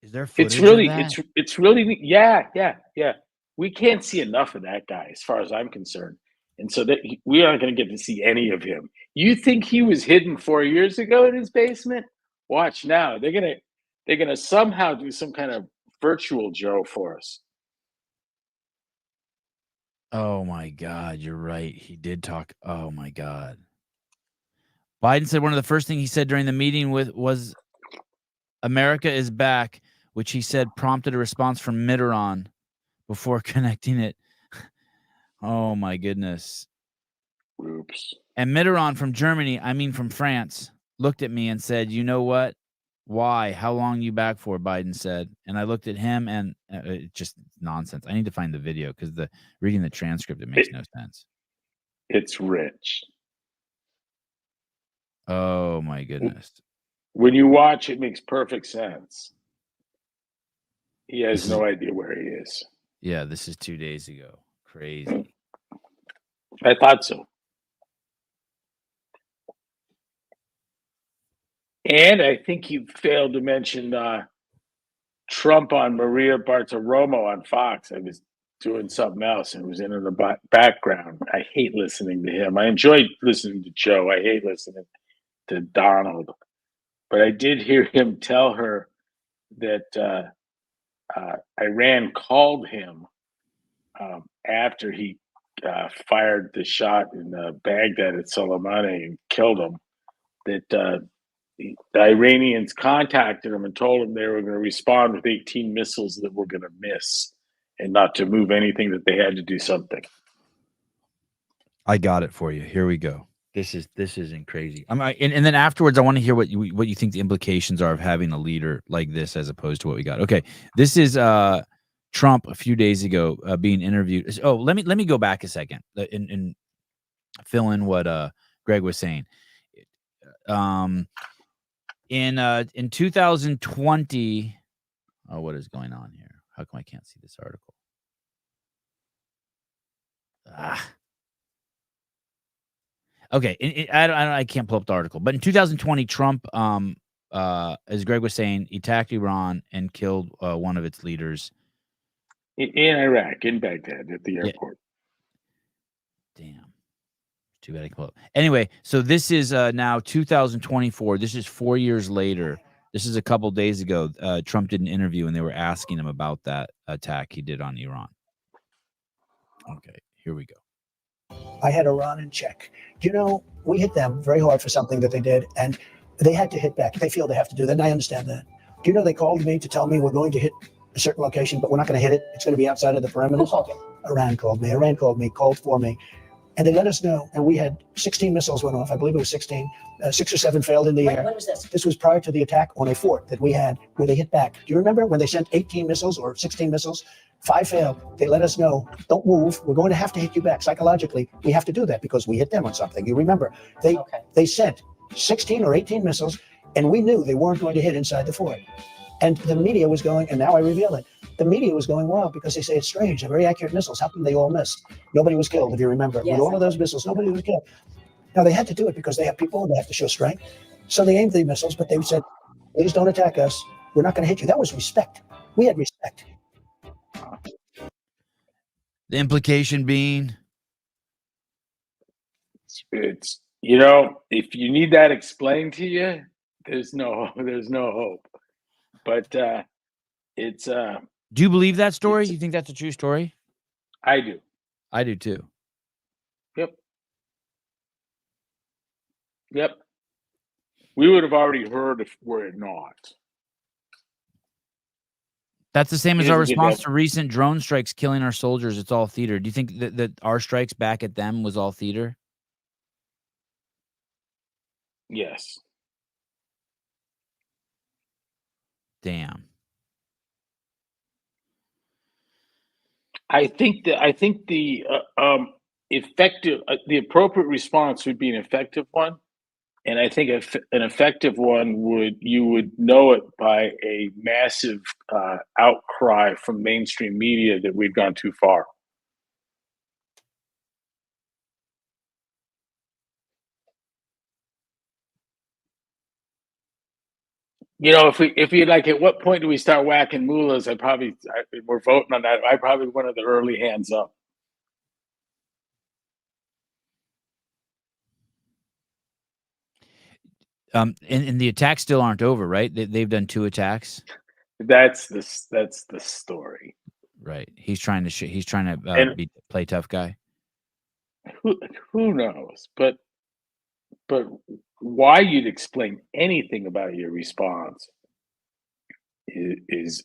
Is there footage It's really, of that? it's really, yeah. We can't see enough of that guy, as far as I'm concerned, and so that we aren't going to get to see any of him. You think he was hidden 4 years ago in his basement? Watch now. They're gonna somehow do some kind of virtual Joe for us. Oh my God, you're right. He did talk. Oh my God. Biden said one of the first things he said during the meeting was America is back, which he said prompted a response from Mitterrand before connecting it. Oh my goodness. Oops. And Mitterrand from Germany, from France, looked at me and said, "You know what? Why? How long you back for?" Biden said. And I looked at him and it's just nonsense. I need to find the video because reading the transcript, it makes no sense. It's rich. Oh my goodness. When you watch, it makes perfect sense. He has no idea where he is. Yeah, this is 2 days ago. Crazy. I thought so. And I think you failed to mention Trump on Maria Bartiromo on Fox. I was doing something else and it was in the background. I hate listening to him. I enjoyed listening to Joe. I hate listening to Donald. But I did hear him tell her that Iran called him after he fired the shot in Baghdad at Soleimani and killed him, that the Iranians contacted him and told him they were going to respond with 18 missiles that were going to miss and not to move anything, that they had to do something. I got it for you. Here we go. This isn't crazy. And then afterwards, I want to hear what you think the implications are of having a leader like this as opposed to what we got. Okay, this is Trump a few days ago being interviewed. Oh, let me go back a second and fill in what Greg was saying. In 2020, oh, what is going on here? How come I can't see this article? Okay, I can't pull up the article, but in 2020, Trump, as Greg was saying, he attacked Iran and killed one of its leaders in Iraq, in Baghdad, at the airport. Damn, too bad I can pull up. Anyway, so this is now 2024. This is 4 years later. This is a couple days ago. Trump did an interview, and they were asking him about that attack he did on Iran. Okay, here we go. I had Iran in check. We hit them very hard for something that they did, and they had to hit back. They feel they have to do that, and I understand that. They called me to tell me we're going to hit a certain location, but we're not going to hit it. It's going to be outside of the perimeter. Iran called me, called for me, and they let us know. And we had 16 missiles went off. I believe it was 16. 6 or 7 failed in the air. When was this? This was prior to the attack on a fort that we had where they hit back. Do you remember when they sent 18 missiles or 16 missiles? 5 failed. They let us know, don't move. We're going to have to hit you back. Psychologically, we have to do that because we hit them on something. You remember, they sent 16 or 18 missiles, and we knew they weren't going to hit inside the fort. And the media was going, and now I reveal it. The media was going wild because they say it's strange. They're very accurate missiles. How come they all missed? Nobody was killed, if you remember. Yes. With all of those missiles, nobody was killed. Now, they had to do it because they have people, they have to show strength. So they aimed the missiles, but they said, please don't attack us. We're not going to hit you. That was respect. We had respect. The implication being? It's if you need that explained to you, there's no hope. But it's do you believe that story? You think that's a true story? I do. I do too. Yep. We would have already heard if we're not. That's the same as our response to recent drone strikes killing our soldiers. It's all theater. Do you think that our strikes back at them was all theater? Yes. Damn. I think the effective, the appropriate response would be an effective one, and I think an effective one you would know it by a massive outcry from mainstream media that we've gone too far. If we like, at what point do we start whacking mullahs? We're voting on that. I probably one of the early hands up. And the attacks still aren't over, right? They've done 2 attacks. That's the story, right? He's trying to play tough guy. Who knows? But why you'd explain anything about your response is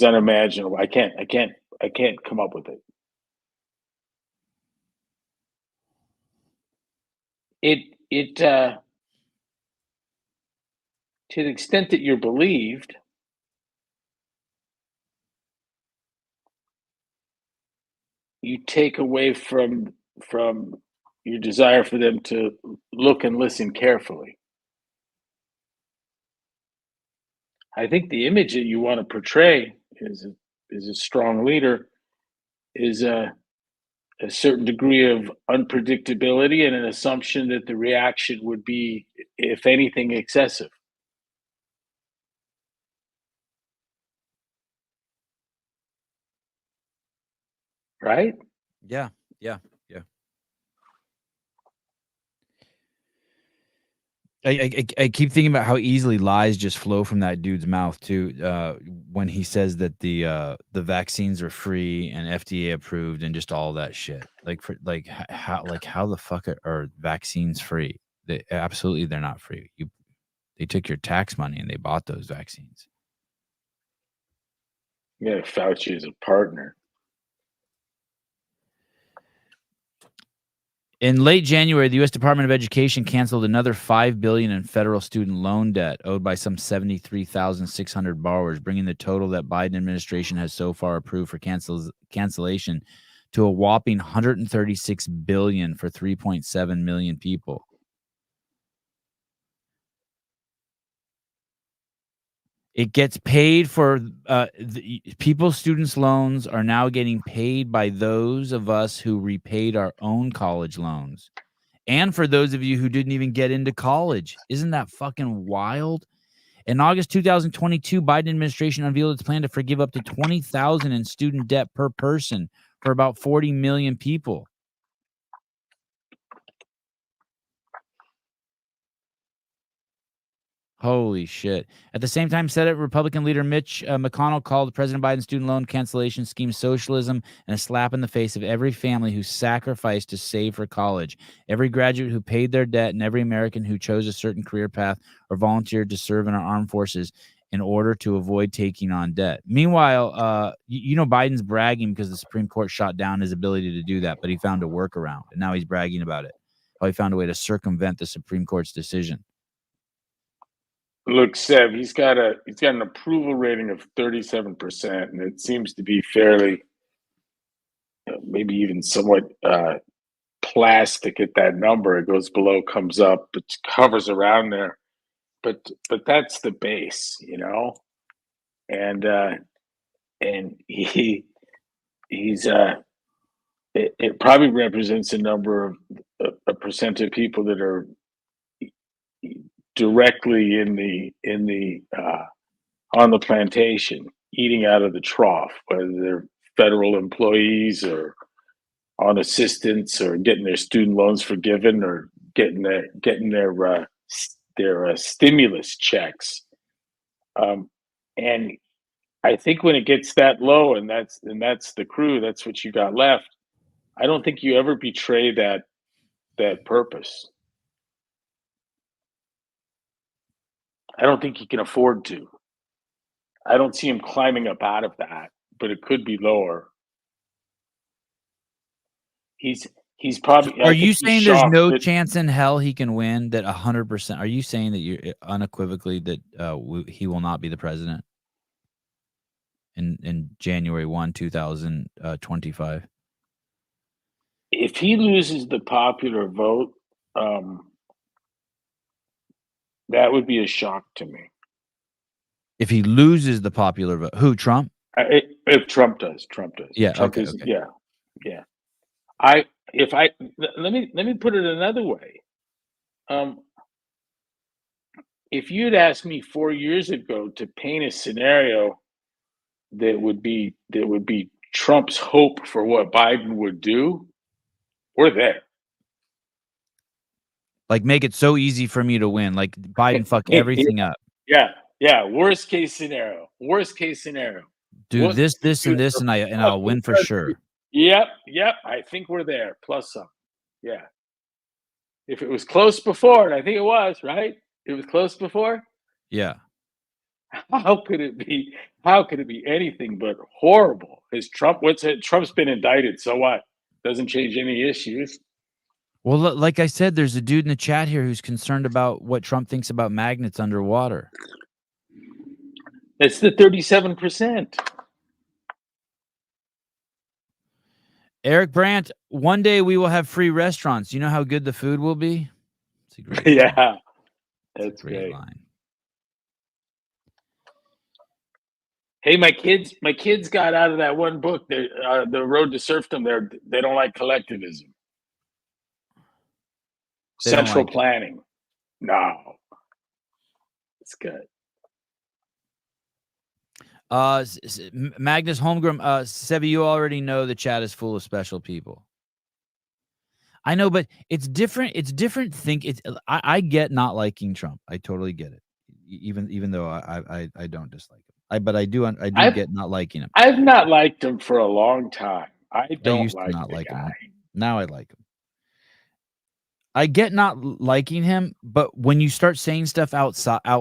unimaginable. I can't come up with it. It to the extent that you're believed, you take away from your desire for them to look and listen carefully. I think the image that you want to portray as a strong leader is a certain degree of unpredictability and an assumption that the reaction would be, if anything, excessive. Right? Yeah. I keep thinking about how easily lies just flow from that dude's mouth too. When he says that the vaccines are free and FDA approved and just all that shit. How the fuck are vaccines free? They're not free. They took your tax money and they bought those vaccines. Yeah, Fauci is a partner. In late January, the U.S. Department of Education canceled another $5 billion in federal student loan debt owed by some 73,600 borrowers, bringing the total that Biden administration has so far approved for cancellation to a whopping $136 billion for 3.7 million people. It gets paid for people's students' loans are now getting paid by those of us who repaid our own college loans. And for those of you who didn't even get into college. Isn't that fucking wild? In August 2022, Biden administration unveiled its plan to forgive up to $20,000 in student debt per person for about 40 million people. Holy shit. At the same time, Senate Republican leader Mitch McConnell called President Biden's student loan cancellation scheme socialism and a slap in the face of every family who sacrificed to save for college, every graduate who paid their debt, and every American who chose a certain career path or volunteered to serve in our armed forces in order to avoid taking on debt. Meanwhile, Biden's bragging because the Supreme Court shot down his ability to do that, but he found a workaround, and now he's bragging about it. How he found a way to circumvent the Supreme Court's decision. Look, Sev, he's got an approval rating of 37%, and it seems to be fairly, maybe even somewhat plastic at that number. It goes below, comes up, it hovers around there. But that's the base, and he's it probably represents a percent of people that are directly in the on the plantation, eating out of the trough, whether they're federal employees or on assistance or getting their student loans forgiven or getting their stimulus checks. And I think when it gets that low, and that's the crew, that's what you got left. I don't think you ever betray that purpose. I don't think he can afford to. I don't see him climbing up out of that, but it could be lower. He's probably. Are you saying there's no chance in hell he can win? That 100%? Are you saying that you're unequivocally that he will not be the president in January 1, 2025? If he loses the popular vote, that would be a shock to me. If he loses the popular vote, who, Trump? If Trump does. Yeah. Trump okay. Yeah. Let me put it another way. If you'd asked me 4 years ago to paint a scenario that would be Trump's hope for what Biden would do, we're there. Like, make it so easy for me to win. Like, Biden fuck everything up. Yeah. Worst case scenario. Do this, and I'll win for sure. Yep. I think we're there. Plus some. Yeah. If it was close before, and I think it was, right? It was close before. Yeah. How could it be? How could it be anything but horrible? Trump's been indicted. So what? Doesn't change any issues. Well, like I said, there's a dude in the chat here who's concerned about what Trump thinks about magnets underwater. It's the 37%. Eric Brandt, one day we will have free restaurants. You know how good the food will be? It's a great line. That's a great line. Hey, my kids got out of that one book, The Road to Serfdom. They don't like collectivism. Central planning. No. It's good. Magnus Holmgren, Sevi, you already know the chat is full of special people. I know, but it's different. It's different. I get not liking Trump. I totally get it. Even though I don't dislike him. But I do get not liking him. I've not liked him for a long time. I used to not like him. Now I like him. I get not liking him, but when you start saying stuff out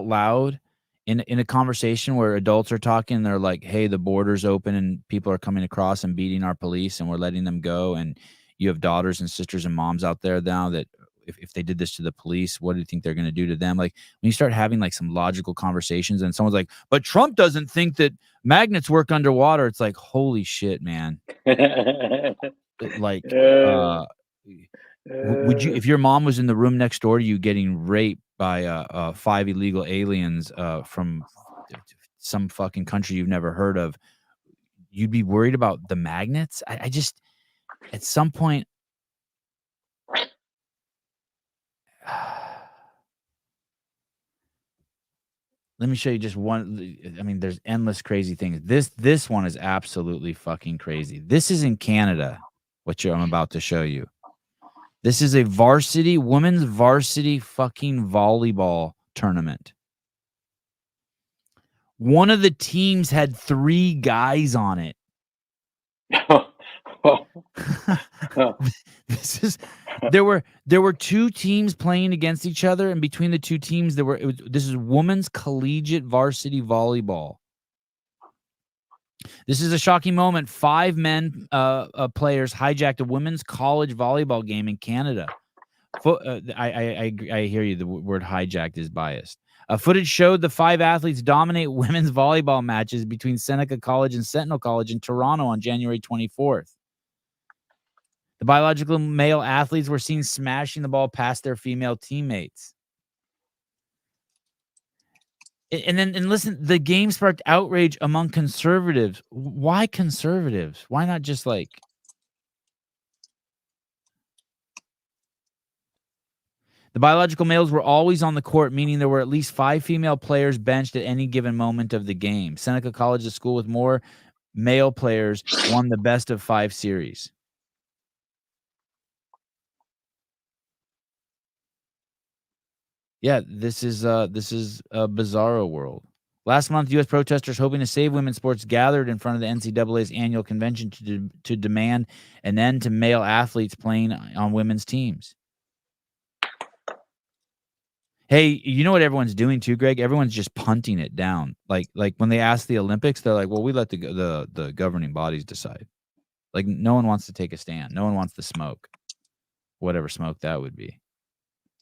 loud in a conversation where adults are talking, they're like, "Hey, the border's open and people are coming across and beating our police, and we're letting them go." And you have daughters and sisters and moms out there now that if they did this to the police, what do you think they're going to do to them? Like when you start having like some logical conversations and someone's like, but Trump doesn't think that magnets work underwater. It's like, holy shit, man. Like, would you, if your mom was in the room next door to you getting raped by 5 illegal aliens from some fucking country you've never heard of, you'd be worried about the magnets? I just, at some point, let me show you just one. I mean, there's endless crazy things. This one is absolutely fucking crazy. This is in Canada, I'm about to show you. This is a women's varsity fucking volleyball tournament. One of the teams had 3 guys on it. There were 2 teams playing against each other, and between the 2 teams this is women's collegiate varsity volleyball. This is a shocking moment. 5 men players hijacked a women's college volleyball game in Canada. I hear you. The word hijacked is biased. Footage showed the 5 athletes dominate women's volleyball matches between Seneca College and Sentinel College in Toronto on January 24th. The biological male athletes were seen smashing the ball past their female teammates. And listen, the game sparked outrage among conservatives. Why conservatives? Why not just like... The biological males were always on the court, meaning there were at least 5 female players benched at any given moment of the game. Seneca College, a school with more male players, won the best of 5 series. Yeah, this is a bizarro world. Last month, U.S. protesters hoping to save women's sports gathered in front of the NCAA's annual convention to demand an end to male athletes playing on women's teams. Hey, you know what everyone's doing too, Greg? Everyone's just punting it down. Like when they ask the Olympics, they're like, "Well, we let the governing bodies decide." Like no one wants to take a stand. No one wants to smoke, whatever smoke that would be.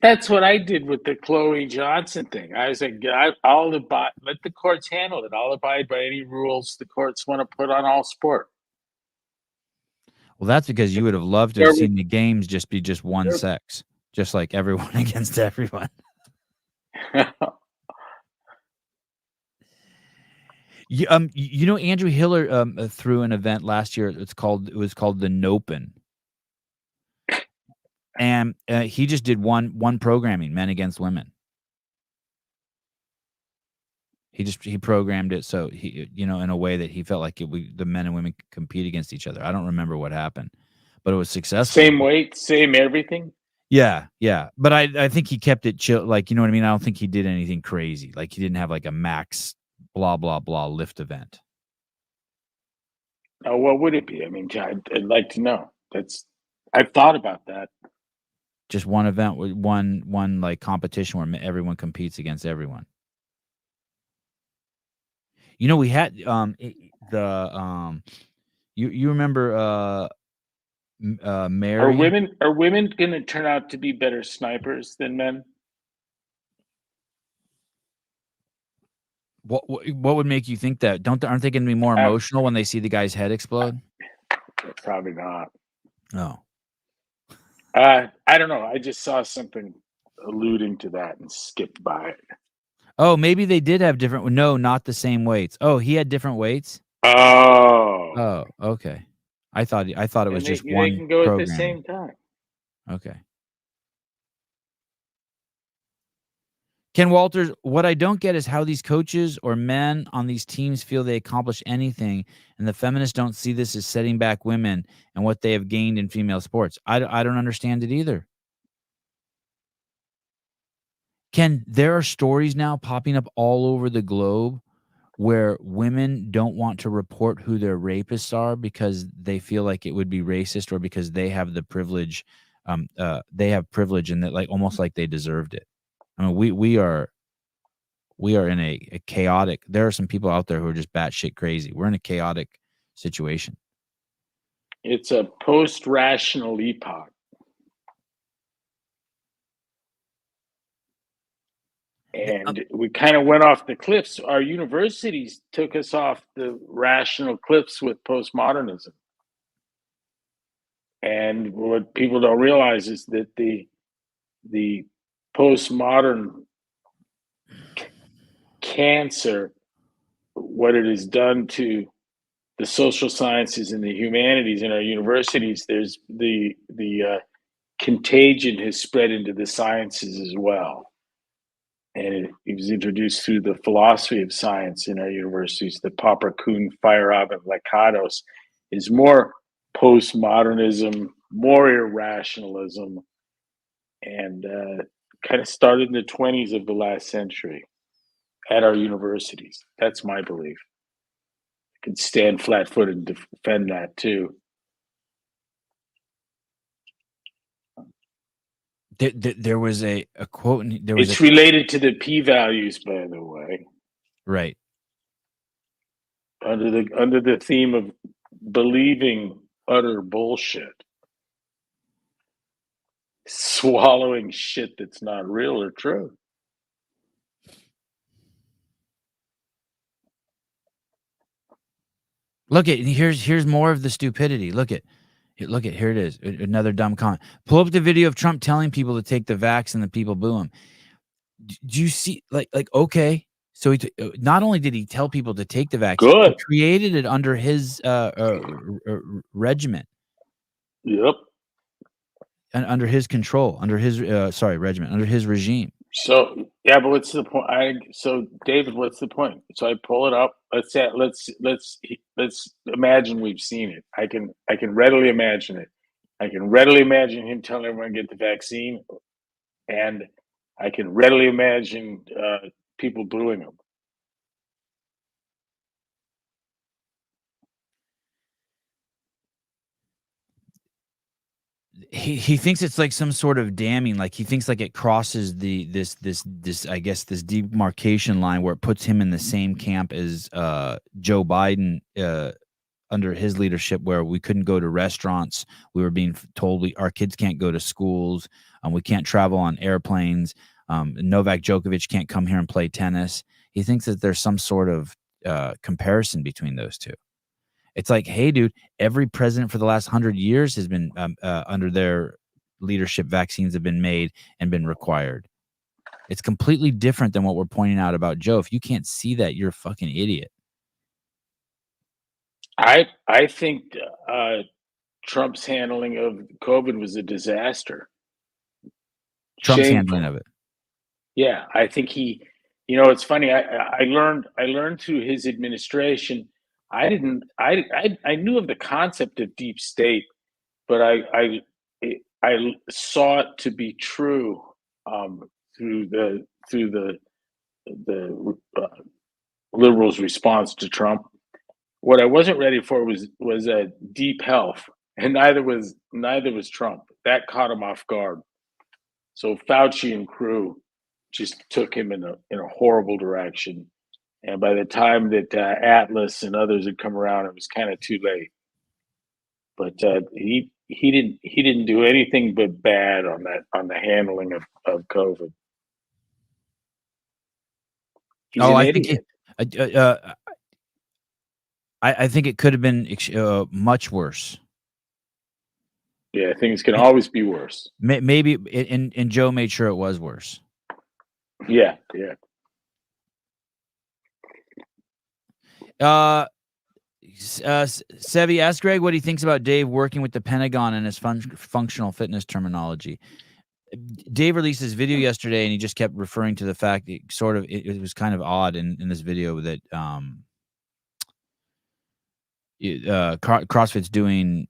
That's what I did with the Chloe Johnson thing. I was like, I'll abide, let the courts handle it. I'll abide by any rules the courts want to put on all sport. Well, that's because you would have loved to have seen the games just be just one sex, just like everyone against everyone. You know, Andrew Hiller threw an event last year. It was called the Nopen. And he just did one programming, men against women. He programmed it so he, in a way that he felt like the men and women could compete against each other. I don't remember what happened, but it was successful. Same weight, same everything. Yeah. But I think he kept it chill. Like, you know what I mean? I don't think he did anything crazy. Like he didn't have like a max blah, blah, blah lift event. Oh, what would it be? I mean, I'd like to know. I've thought about that. Just one event with one like competition where everyone competes against everyone. You know, we had you remember Mary? Are women going to turn out to be better snipers than men? What would make you think that? Aren't they going to be more emotional when they see the guy's head explode? Probably not. No. I don't know. I just saw something alluding to that and skipped by it. Oh, maybe they did have different. No, not the same weights. Oh, he had different weights. Oh, okay. I thought it was just one. They can go program. at the same time. Okay. Ken Walters, what I don't get is how these coaches or men on these teams feel they accomplish anything, and the feminists don't see this as setting back women and what they have gained in female sports. I don't understand it either. Ken, there are stories now popping up all over the globe where women don't want to report who their rapists are because they feel like it would be racist or because they have the privilege. They have privilege and that like almost like they deserved it. I mean, we are in a chaotic. There are some people out there who are just batshit crazy. We're in a chaotic situation. It's a post-rational epoch. And we kind of went off the cliffs. Our universities took us off the rational cliffs with postmodernism. And what people don't realize is that the postmodern cancer, what it has done to the social sciences and the humanities in our universities, there's the contagion has spread into the sciences as well. And it was introduced through the philosophy of science in our universities. The Popper, Kuhn, Feyerabend, Lakatos is more postmodernism, more irrationalism, and kind of started in the 20s of the last century at our universities. That's my belief. I can stand flat-footed and defend that too. There was a quote. It's related to the p-values, by the way. Right. Under the theme of believing utter bullshit, swallowing shit that's not real or true. Look at here's more of the stupidity. Look at here it is. Another dumb comment. Pull up the video of Trump telling people to take the vax and the people boo him. Do you see like okay? So he not only did he tell people to take the vax, good. He created it under his regiment. Yep. And under his control, under his regiment, under his regime. So yeah, but what's the point? So David, what's the point? So I pull it up. Let's imagine we've seen it. I can readily imagine it. I can readily imagine him telling everyone to get the vaccine, and I can readily imagine people booing him. He thinks it's like some sort of damning, like he thinks like it crosses this I guess this demarcation line where it puts him in the same camp as Joe Biden under his leadership, where we couldn't go to restaurants, we were being told our kids can't go to schools, we can't travel on airplanes, Novak Djokovic can't come here and play tennis. He thinks that there's some sort of comparison between those two. It's like, hey, dude, every president for the last 100 years has been under their leadership, vaccines have been made and been required. It's completely different than what we're pointing out about Joe. If you can't see that, you're a fucking idiot. I think Trump's handling of COVID was a disaster. Trump's handling of it. Yeah, I think it's funny. I learned through his administration. I knew of the concept of deep state, but I saw it to be true through the liberals' response to Trump. What I wasn't ready for was a deep health, and neither was Trump. That caught him off guard. So Fauci and crew just took him in a horrible direction. And by the time that Atlas and others had come around, it was kind of too late. But he didn't do anything but bad on the handling of COVID. He's an idiot. I think it could have been much worse. Yeah, things can always be worse. Maybe, and Joe made sure it was worse. Yeah. Sevi, ask Greg what he thinks about Dave working with the Pentagon and his functional fitness terminology. Dave released this video yesterday, and he just kept referring to the fact that it was kind of odd in this video that CrossFit's doing,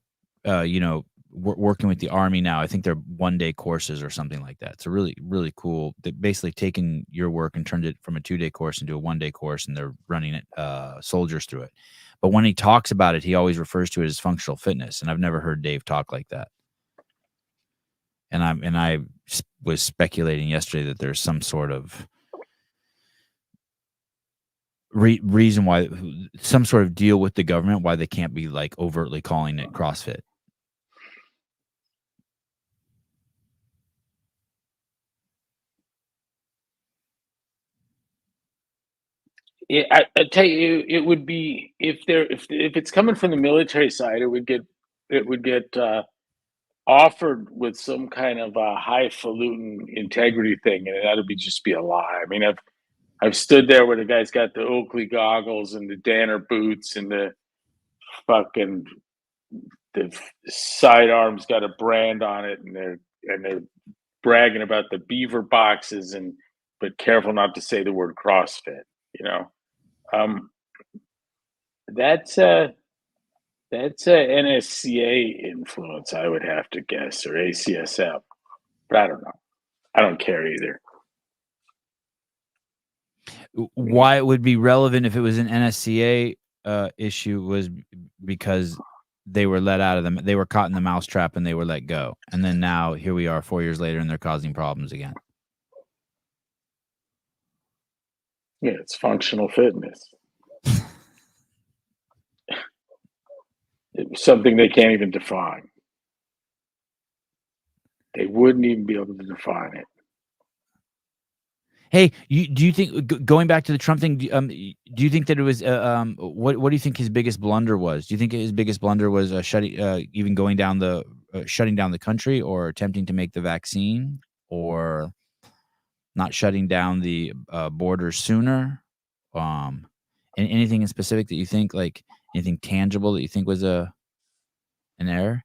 working with the Army now. I think they're 1-day courses or something like that. It's a really, really cool. They're basically taking your work and turned it from a 2-day course into a 1-day course, and they're running it soldiers through it. But when he talks about it, he always refers to it as functional fitness, and I've never heard Dave talk like that. And I was speculating yesterday that there's some sort of reason why, some sort of deal with the government, why they can't be like overtly calling it CrossFit. I tell you, it would be if it's coming from the military side, it would get offered with some kind of a highfalutin integrity thing, and that'd just be a lie. I mean, I've stood there where the guy's got the Oakley goggles and the Danner boots and the fucking the sidearms got a brand on it, and they're bragging about the beaver boxes, but careful not to say the word CrossFit. You know, that's a NSCA influence, I would have to guess, or ACSF, but I don't know. I don't care either. Why it would be relevant if it was an NSCA issue was because they were let out of them. They were caught in the mousetrap and they were let go. And then now here we are 4 years later and they're causing problems again. Yeah, it's functional fitness. It's something they can't even define. They wouldn't even be able to define it. Hey, do you think, going back to the Trump thing, do you think that it was what do you think his biggest blunder was? Do you think his biggest blunder was shutting down the country, or attempting to make the vaccine, or not shutting down the borders sooner? Anything in specific that you think, like anything tangible that you think was an error?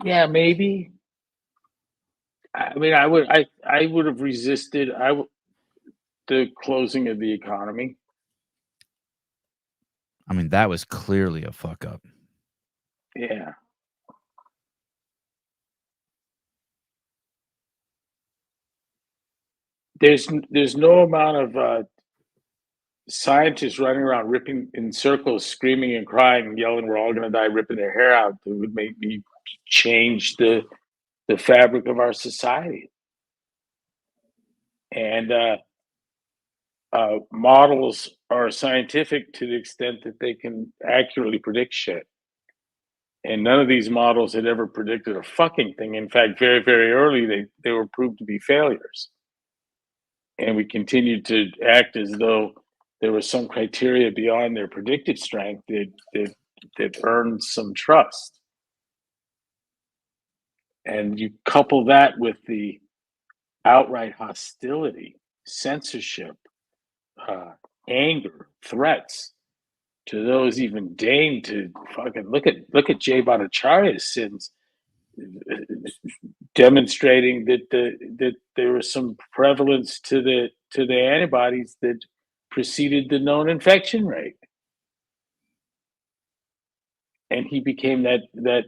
Yeah, maybe. I mean, I would have resisted the closing of the economy. I mean, that was clearly a fuck up. Yeah. There's no amount of scientists running around ripping in circles, screaming and crying and yelling, "We're all going to die," ripping their hair out, that would make me change the fabric of our society. And models are scientific to the extent that they can accurately predict shit. And none of these models had ever predicted a fucking thing. In fact, very, very early, they were proved to be failures. And we continued to act as though there was some criteria beyond their predictive strength that earned some trust. And you couple that with the outright hostility, censorship, anger, threats to those even deign to fucking look at Jay Bhattacharya's sins, demonstrating that there was some prevalence to the antibodies that preceded the known infection rate, and he became that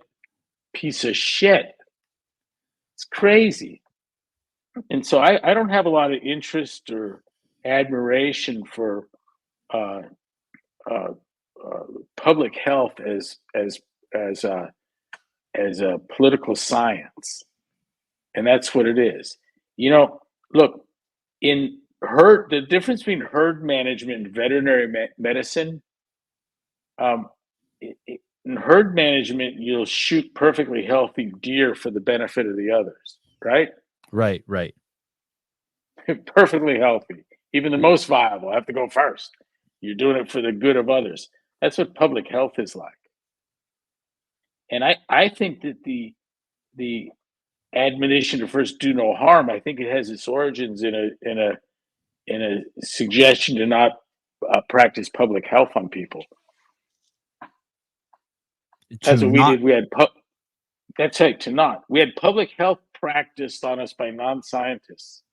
piece of shit. It's crazy. And so I don't have a lot of interest or admiration for public health as a political science, and that's what it is. Look, in the difference between herd management and veterinary medicine. In herd management, you'll shoot perfectly healthy deer for the benefit of the others, right? Right. Perfectly healthy. Even the most viable have to go first. You're doing it for the good of others. That's what public health is like. And I think that the admonition to first do no harm, I think it has its origins in a suggestion to not practice public health on people. That's what we did. We had that's right, to not. We had public health practiced on us by non-scientists,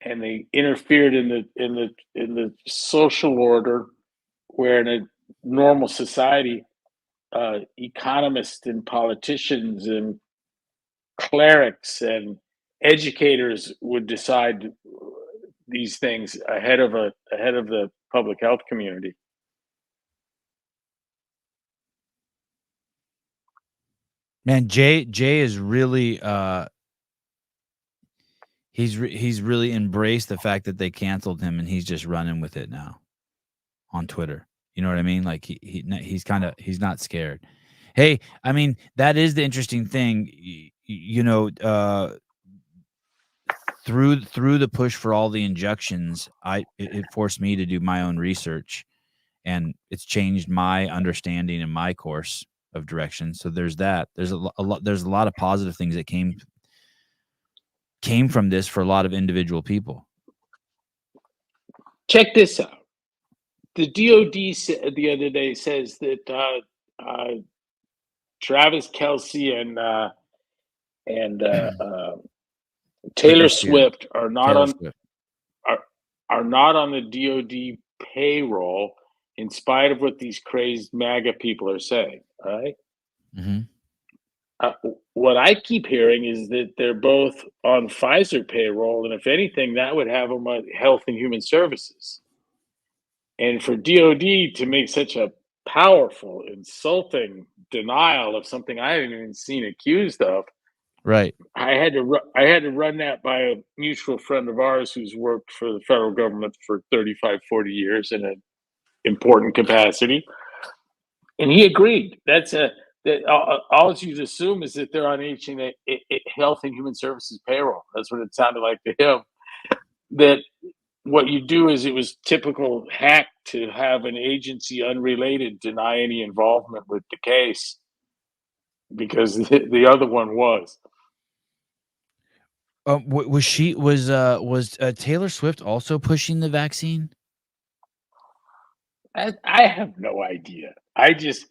and they interfered in the social order, where in a normal society, economists and politicians and clerics and educators would decide these things ahead of the public health community. Man, Jay is really he's really embraced the fact that they canceled him, and he's just running with it now on Twitter. You know what I mean? Like he's not scared. Hey, I mean, that is the interesting thing, through the push for all the injections, it forced me to do my own research, and it's changed my understanding and my course of direction. So there's that. There's a lot of positive things that came from this for a lot of individual people. Check this out. The DOD said the other day says that Travis Kelce and Taylor Swift are not on the DOD payroll, in spite of what these crazed MAGA people are saying. All right. Mm-hmm. What I keep hearing is that they're both on Pfizer payroll, and if anything, that would have them on Health and Human Services. And for DOD to make such a powerful, insulting denial of something I haven't even seen accused of, right? I had to run that by a mutual friend of ours who's worked for the federal government for 35, 40 years in an important capacity, and he agreed. All you assume is that they're on Health and Human Services payroll. That's what it sounded like to him. That what you do is, it was typical hack to have an agency unrelated deny any involvement with the case, because the other one was. Was Taylor Swift also pushing the vaccine? I have no idea. I just,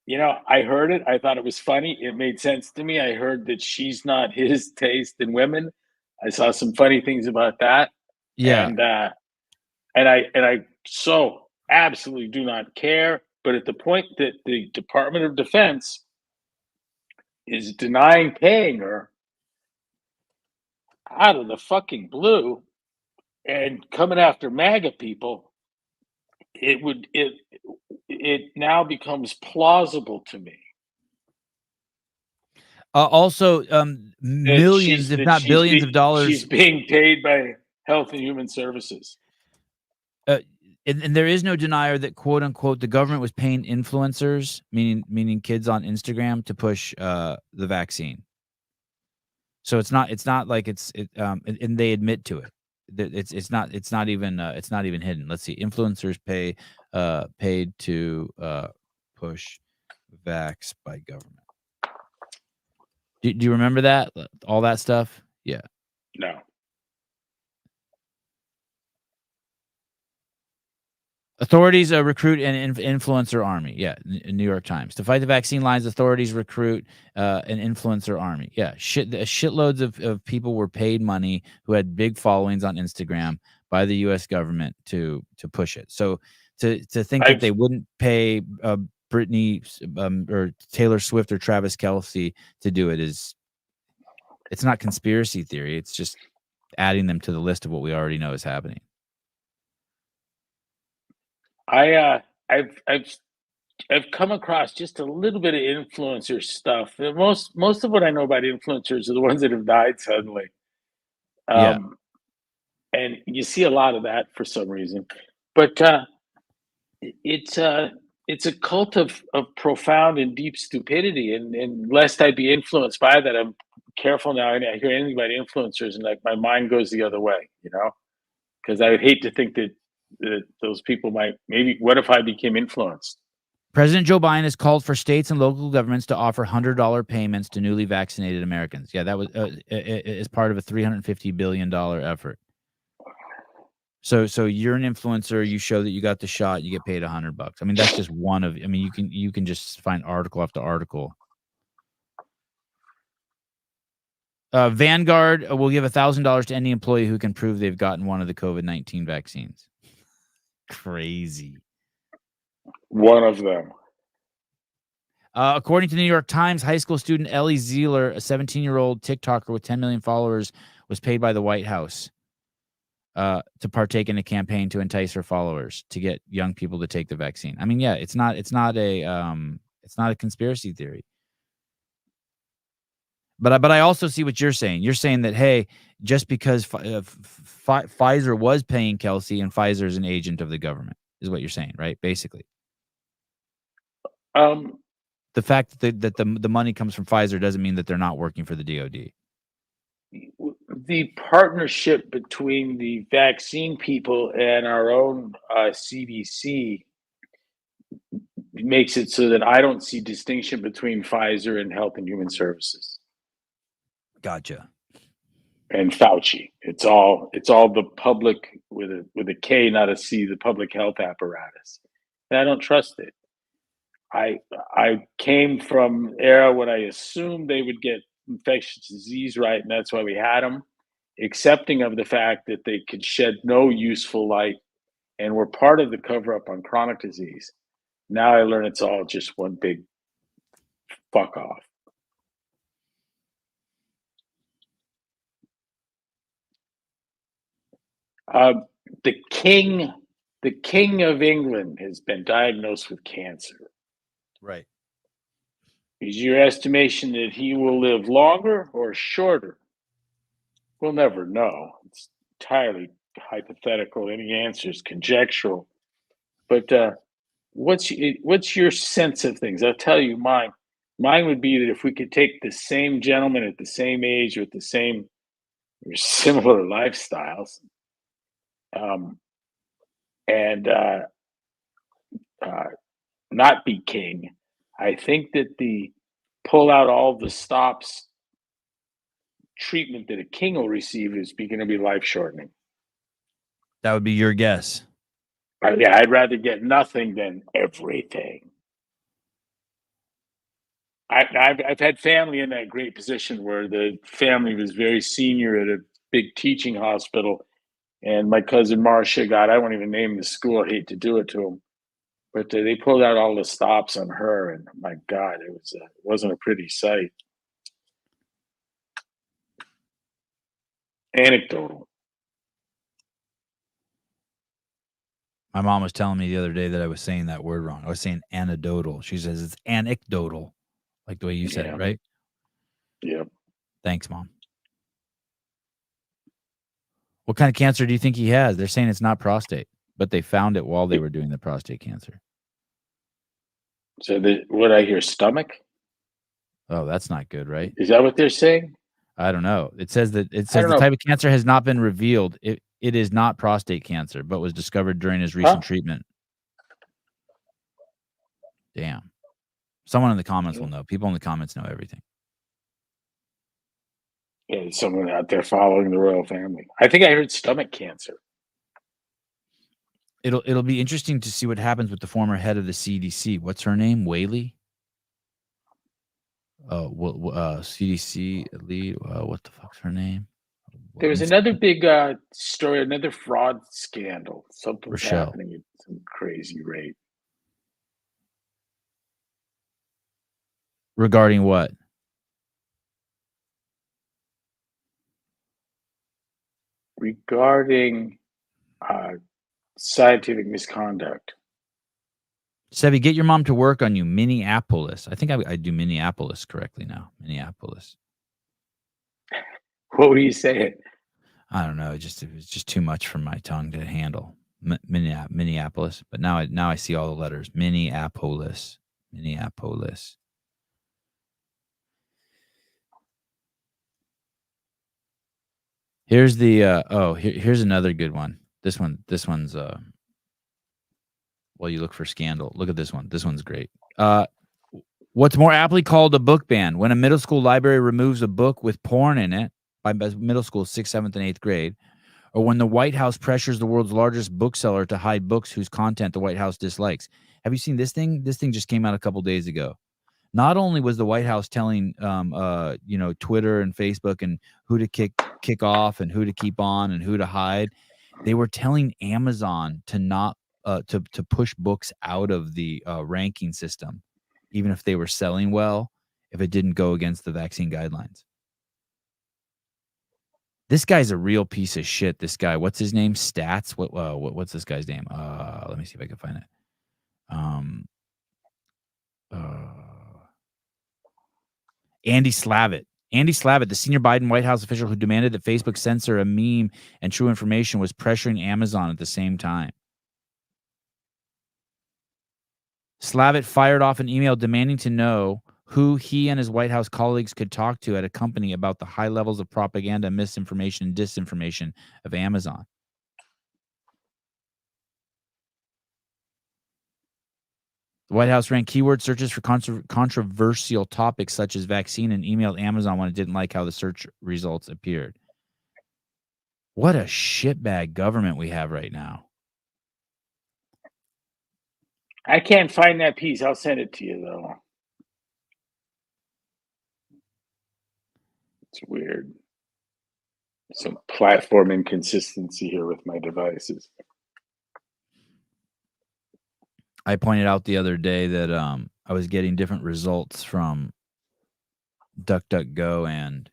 I heard it. I thought it was funny. It made sense to me. I heard that she's not his taste in women. I saw some funny things about that. Yeah. And I so absolutely do not care. But at the point that the Department of Defense is denying paying her out of the fucking blue and coming after MAGA people, it now becomes plausible to me. Also, millions, if not billions of dollars. She's being paid by Health and Human Services. And there is no denier that, quote unquote, the government was paying influencers, meaning kids on Instagram, to push the vaccine. So it's not like and they admit to it. It's not even hidden. Let's see. Influencers paid to push vax by government. Do you remember that? All that stuff? Yeah. No. Authorities recruit an influencer army. Yeah, New York Times. To fight the vaccine lines, authorities recruit an influencer army. Yeah, shitloads of people were paid money who had big followings on Instagram by the U.S. government to push it. So to think that they wouldn't pay Britney or Taylor Swift or Travis Kelce to do it it's not conspiracy theory. It's just adding them to the list of what we already know is happening. I've come across just a little bit of influencer stuff. Most of what I know about influencers are the ones that have died suddenly. And you see a lot of that for some reason. But it's a cult of profound and deep stupidity. And lest I be influenced by that, I'm careful now. I hear anything about influencers and like my mind goes the other way, because I would hate to think that those people might, maybe, what if I became influenced? President Joe Biden has called for states and local governments to offer $100 payments to newly vaccinated Americans. Yeah, that was as part of a $350 billion effort. So you're an influencer. You show that you got the shot. You get paid $100. I mean, that's just one of. I mean, you can just find article after article. Vanguard will give $1,000 to any employee who can prove they've gotten one of the COVID-19 vaccines. Crazy. One of them. According to the New York Times, high school student Ellie Zeeler, a 17-year-old TikToker with 10 million followers, was paid by the White House to partake in a campaign to entice her followers to get young people to take the vaccine. I mean, yeah, it's not a conspiracy theory. But I also see what you're saying. You're saying that, hey, just because Pfizer was paying Kelsey and Pfizer is an agent of the government is what you're saying, right? Basically, the fact that the money comes from Pfizer doesn't mean that they're not working for the DoD. The partnership between the vaccine people and our own CDC makes it so that I don't see distinction between Pfizer and Health and Human Services. Gotcha. And Fauci. It's all the public with a K, not a C, the public health apparatus. And I don't trust it. I came from an era when I assumed they would get infectious disease right, and that's why we had them, accepting of the fact that they could shed no useful light and were part of the cover-up on chronic disease. Now I learn it's all just one big fuck off. The king of England has been diagnosed with cancer. Right. Is your estimation that he will live longer or shorter? We'll never know. It's entirely hypothetical. Any answer is conjectural. But what's your sense of things? I'll tell you mine. Mine would be that if we could take the same gentleman at the same age with the same or similar lifestyles, and not be king, I think that the pull out all the stops treatment that a king will receive is going to be life shortening. That would be your guess. Yeah, I'd rather get nothing than everything. I've had family in that great position where the family was very senior at a big teaching hospital, and my cousin Marcia, God, I won't even name the school. I hate to do it to him, but they pulled out all the stops on her, and my God, it wasn't a pretty sight. Anecdotal. My mom was telling me the other day that I was saying that word wrong. I was saying anecdotal. She says it's anecdotal, like the way you said it, right? Yep. Thanks, Mom. What kind of cancer do you think he has? They're saying it's not prostate, but they found it while they were doing the prostate cancer. So what I hear, stomach? Oh, that's not good, right? Is that what they're saying? I don't know. It says the type of cancer has not been revealed. It is not prostate cancer, but was discovered during his recent treatment. Damn. Someone in the comments will know. People in the comments know everything. Yeah, someone out there following the royal family. I think I heard stomach cancer. It'll be interesting to see what happens with the former head of the CDC. What's her name? Whaley? CDC lead. What the fuck's her name? There was another big story, another fraud scandal. Something's happening at some crazy rate. Regarding what? Regarding scientific misconduct. Sevy, get your mom to work on you. Minneapolis. I think I do Minneapolis correctly now. Minneapolis. What were you saying? I don't know. It was just too much for my tongue to handle. Minneapolis. But now I see all the letters. Minneapolis. Minneapolis. Here's the here's another good one. This one's well, you look for scandal. Look at this one. This one's great. What's more aptly called a book ban? When a middle school library removes a book with porn in it by middle school 6th, 7th, and 8th grade, or when the White House pressures the world's largest bookseller to hide books whose content the White House dislikes. Have you seen this thing? This thing just came out a couple days ago. Not only was the White House telling Twitter and Facebook and who to kick off and who to keep on and who to hide, they were telling Amazon to not to push books out of the ranking system, even if they were selling well, if it didn't go against the vaccine guidelines. This guy's a real piece of shit. This guy, what's his name? Stats. What's this guy's name? Let me see if I can find it. Andy Slavitt. Andy Slavitt, the senior Biden White House official who demanded that Facebook censor a meme and true information, was pressuring Amazon at the same time. Slavitt fired off an email demanding to know who he and his White House colleagues could talk to at a company about the high levels of propaganda, misinformation, and disinformation of Amazon. The White House ran keyword searches for controversial topics such as vaccine and emailed Amazon when it didn't like how the search results appeared. What a shitbag government we have right now. I can't find that piece. I'll send it to you, though. It's weird. Some platform inconsistency here with my devices. I pointed out the other day that I was getting different results from DuckDuckGo and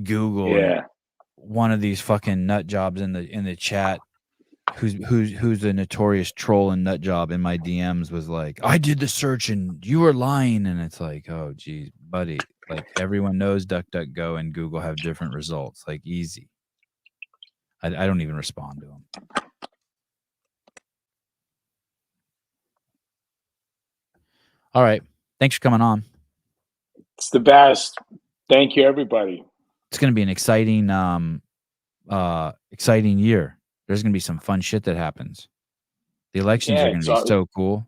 Google. Yeah. And one of these fucking nut jobs in the chat, who's a notorious troll and nut job in my DMs, was like, "I did the search and you were lying." And it's like, oh geez, buddy. Like, everyone knows DuckDuckGo and Google have different results. Like, easy. I don't even respond to them. All right. Thanks for coming on. It's the best. Thank you, everybody. It's going to be an exciting year. There's going to be some fun shit that happens. The elections are going to be so cool.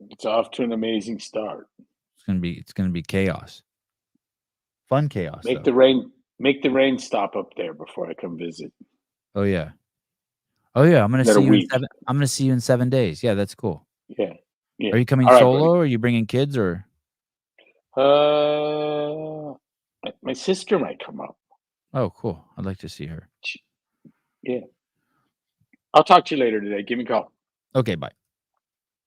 It's off to an amazing start. It's going to be chaos. Fun chaos. Make the rain stop up there before I come visit. Oh yeah. I'm going to see you in 7 days. Yeah, that's cool. Yeah. Are you coming solo, or are you bringing kids, or? My sister might come up. Oh, cool. I'd like to see her. Yeah. I'll talk to you later today. Give me a call. Okay, bye.